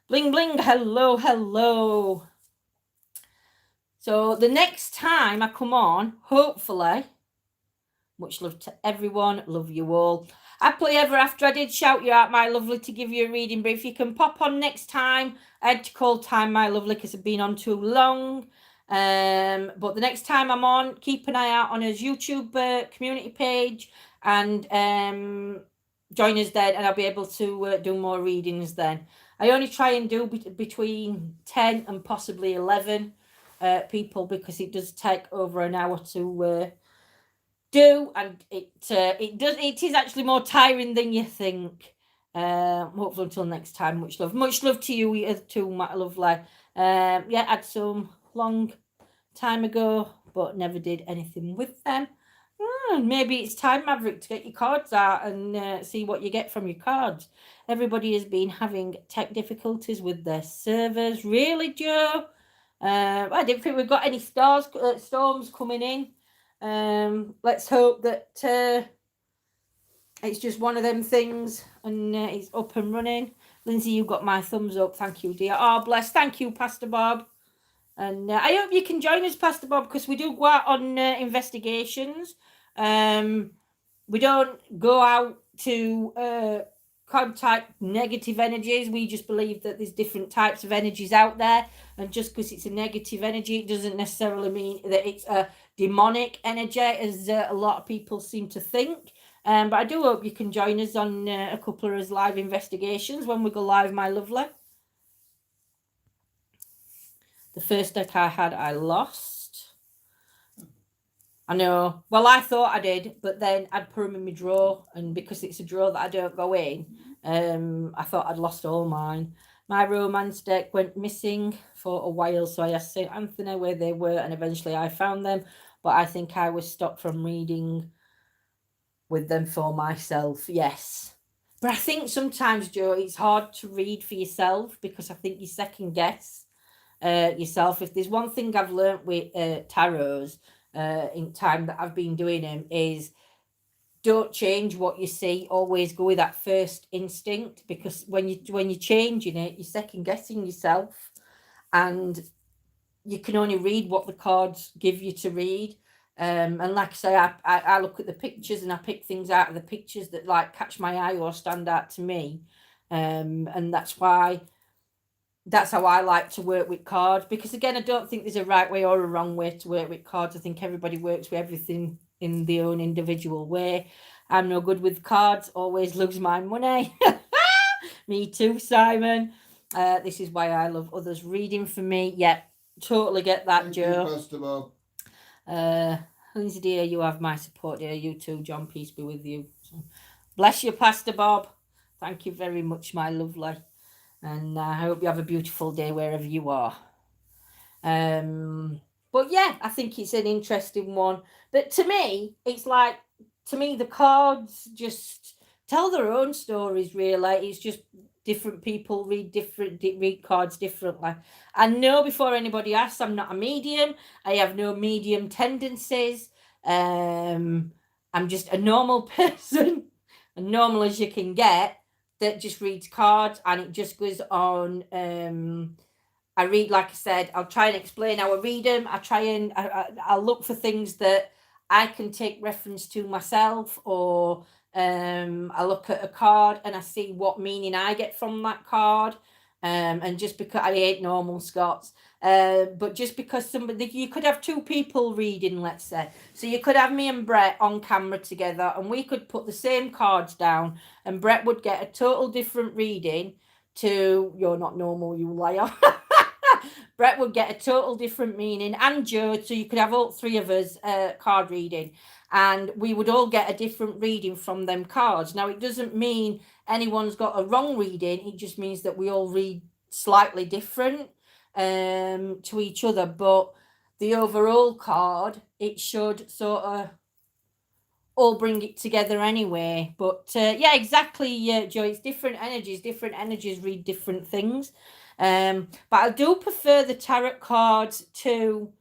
Bling bling, hello, hello. So the next time I come on, hopefully, much love to everyone, love you all. Happily ever after, I did shout you out, my lovely, to give you a reading, but if you can pop on next time, I had to call time, my lovely, because I've been on too long. But the next time I'm on, keep an eye out on his YouTube community page, and join us then, and I'll be able to do more readings then. I only try and do between 10 and possibly 11 people, because it does take over an hour to do, and it is actually more tiring than you think. Hopefully until next time, much love to you too, my lovely. Yeah, had some long time ago, but never did anything with them. Maybe it's time, Maverick, to get your cards out and see what you get from your cards. Everybody has been having tech difficulties with their servers. Really, Joe? I didn't think we've got any storms coming in. Let's hope that it's just one of them things and it's up and running. Lindsay, you got my thumbs up. Thank you, dear. Oh, bless. Thank you, Pastor Bob. And I hope you can join us, Pastor Bob, because we do go out on investigations. We don't go out to contact negative energies. We just believe that there's different types of energies out there, and just because it's a negative energy, it doesn't necessarily mean that it's a demonic energy, as a lot of people seem to think. But I do hope you can join us on a couple of live investigations when we go live, my lovely. The first deck I had, I lost. I know. Well, I thought I did, but then I'd put them in my drawer, and because it's a drawer that I don't go in, I thought I'd lost all mine. My romance deck went missing for a while, so I asked St. Anthony where they were, and eventually I found them, but I think I was stopped from reading with them for myself, yes. But I think sometimes, Joe, it's hard to read for yourself, because I think you second guess yourself. If there's one thing I've learnt with tarots in time that I've been doing them, is don't change what you see. Always go with that first instinct, because when you're changing it, you're second guessing yourself, and you can only read what the cards give you to read. And like I say, I look at the pictures and I pick things out of the pictures that like catch my eye or stand out to me, and that's how I like to work with cards, because again, I don't think there's a right way or a wrong way to work with cards. I think everybody works with everything in their own individual way. I'm no good with cards, always lose my money. Me too, Simon. This is why I love others reading for me. Yep, totally get that. Thank Joe. You, Pastor Bob. Lindsay dear, you have my support, dear. You too, John, peace be with you. So, bless you, Pastor Bob. Thank you very much, my lovely. And I hope you have a beautiful day wherever you are. But yeah, I think it's an interesting one. But to me, it's like, the cards just tell their own stories, really. It's just different people read cards differently. I know before anybody asks, I'm not a medium. I have no medium tendencies. I'm just a normal person, as normal as you can get, that just reads cards, and it just goes on. I read, like I said, I'll try and explain how I read them. I'll look for things that I can take reference to myself, or I look at a card and I see what meaning I get from that card. And just because I ain't normal, Scots, but just because you could have two people reading, let's say. So you could have me and Brett on camera together, and we could put the same cards down, and Brett would get a total different reading to, you're not normal, you liar. Brett would get a total different meaning, and Joe, so you could have all three of us card reading, and we would all get a different reading from them cards. Now, it doesn't mean anyone's got a wrong reading, it just means that we all read slightly different to each other, but the overall card, it should sort of all bring it together anyway. But yeah, exactly, Joe. It's different energies. Different energies read different things. But I do prefer the tarot cards to,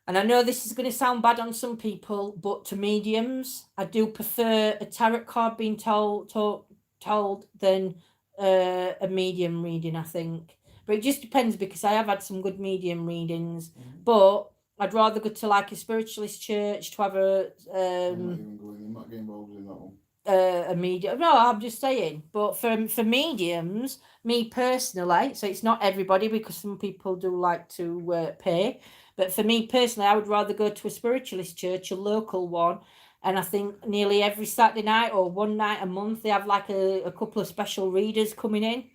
and I know this is going to sound bad on some people, but to mediums, I do prefer a tarot card being told than a medium reading, I think. But it just depends, because I have had some good medium readings, but I'd rather go to like a spiritualist church to have I'm not getting involved in that one. A medium. No, I'm just saying. But for mediums, me personally, so it's not everybody, because some people do like to pay. But for me personally, I would rather go to a spiritualist church, a local one. And I think nearly every Saturday night or one night a month, they have like a couple of special readers coming in.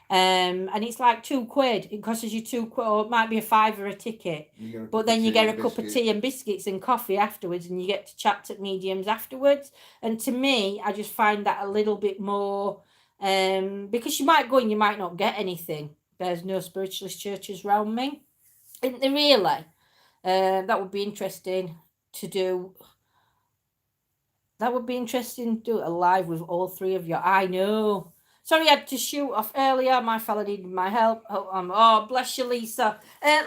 And it's like £2. It costs you £2, or it might be £5 a ticket. But then you get a cup of tea and biscuits and coffee afterwards, and you get to chat to mediums afterwards. And to me, I just find that a little bit more, because you might go and you might not get anything. There's no spiritualist churches around me. Isn't there really? That would be interesting to do. That would be interesting to do it live with all three of you. I know. Sorry, I had to shoot off earlier. My fella needed my help. Oh, bless you, Lisa.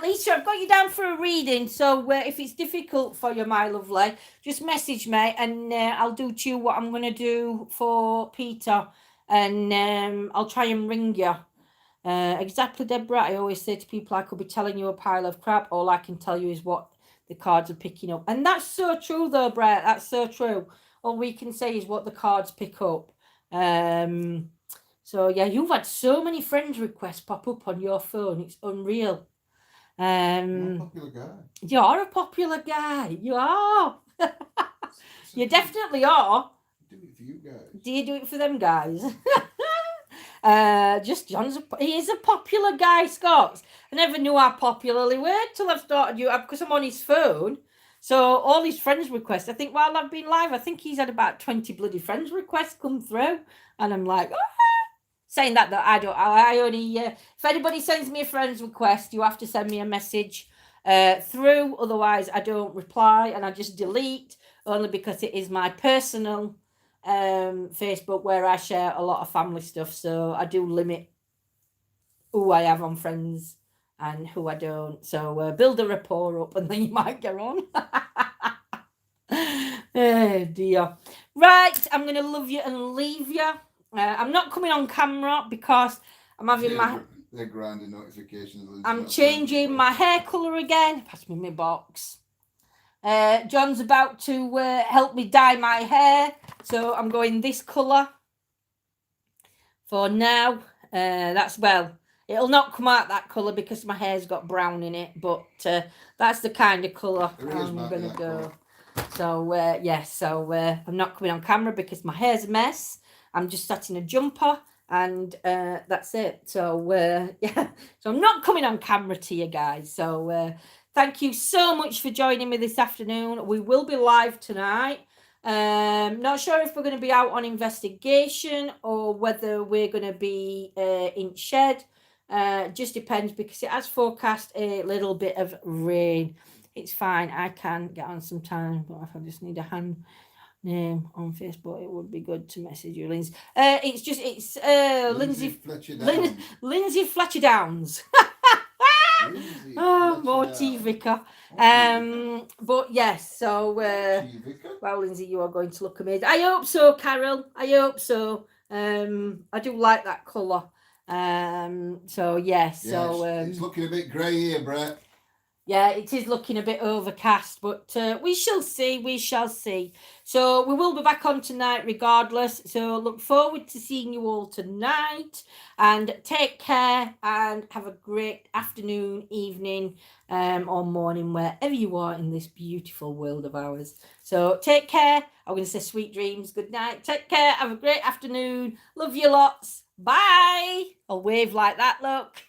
Lisa, I've got you down for a reading. So if it's difficult for you, my lovely, just message me, and I'll do to you what I'm going to do for Peter. And I'll try and ring you. Exactly, Deborah. I always say to people, I could be telling you a pile of crap. All I can tell you is what the cards are picking up. And that's so true, though, Brett. That's so true. All we can say is what the cards pick up. So, yeah, you've had so many friends requests pop up on your phone. It's unreal. You're a popular guy. You are a popular guy. You are. You definitely are. I do it for you guys. Do you do it for them guys? He is a popular guy, Scott. I never knew how popular he were till I've started you, because I'm on his phone. So all his friends requests, I think while I've been live, I think he's had about 20 bloody friends requests come through. And I'm like, saying that I only, if anybody sends me a friend's request, you have to send me a message through. Otherwise, I don't reply, and I just delete, only because it is my personal Facebook where I share a lot of family stuff. So I do limit who I have on friends and who I don't. So build a rapport up, and then you might get on. Oh dear. Right, I'm going to love you and leave you. I'm not coming on camera because I'm having they're grinding notifications. I'm changing my hair colour again. Pass me my box. John's about to help me dye my hair, so I'm going this colour for now. It'll not come out that colour because my hair's got brown in it, but that's the kind of colour I'm going to go. So, I'm not coming on camera because my hair's a mess. I'm just sat in a jumper, and that's it. So, so I'm not coming on camera to you guys. So, thank you so much for joining me this afternoon. We will be live tonight. Not sure if we're going to be out on investigation or whether we're going to be in shed. Just depends, because it has forecast a little bit of rain. It's fine. I can get on sometime, but if I just need a hand name on Facebook, it would be good to message you, Lindsay. It's Lindsay Fletcher Downs. Lindsay Fletcher Downs. More tea vicar. But yes, so well, Lindsay, you are going to look amazing. I hope so, Carol. I hope so. I do like that colour. So yes, so it's looking a bit grey here, Brett. Yeah, it is looking a bit overcast, but we shall see. We shall see. So we will be back on tonight regardless. So look forward to seeing you all tonight, and take care and have a great afternoon, evening, or morning, wherever you are in this beautiful world of ours. So take care. I'm going to say sweet dreams. Good night. Take care. Have a great afternoon. Love you lots. Bye. I'll wave like that, look.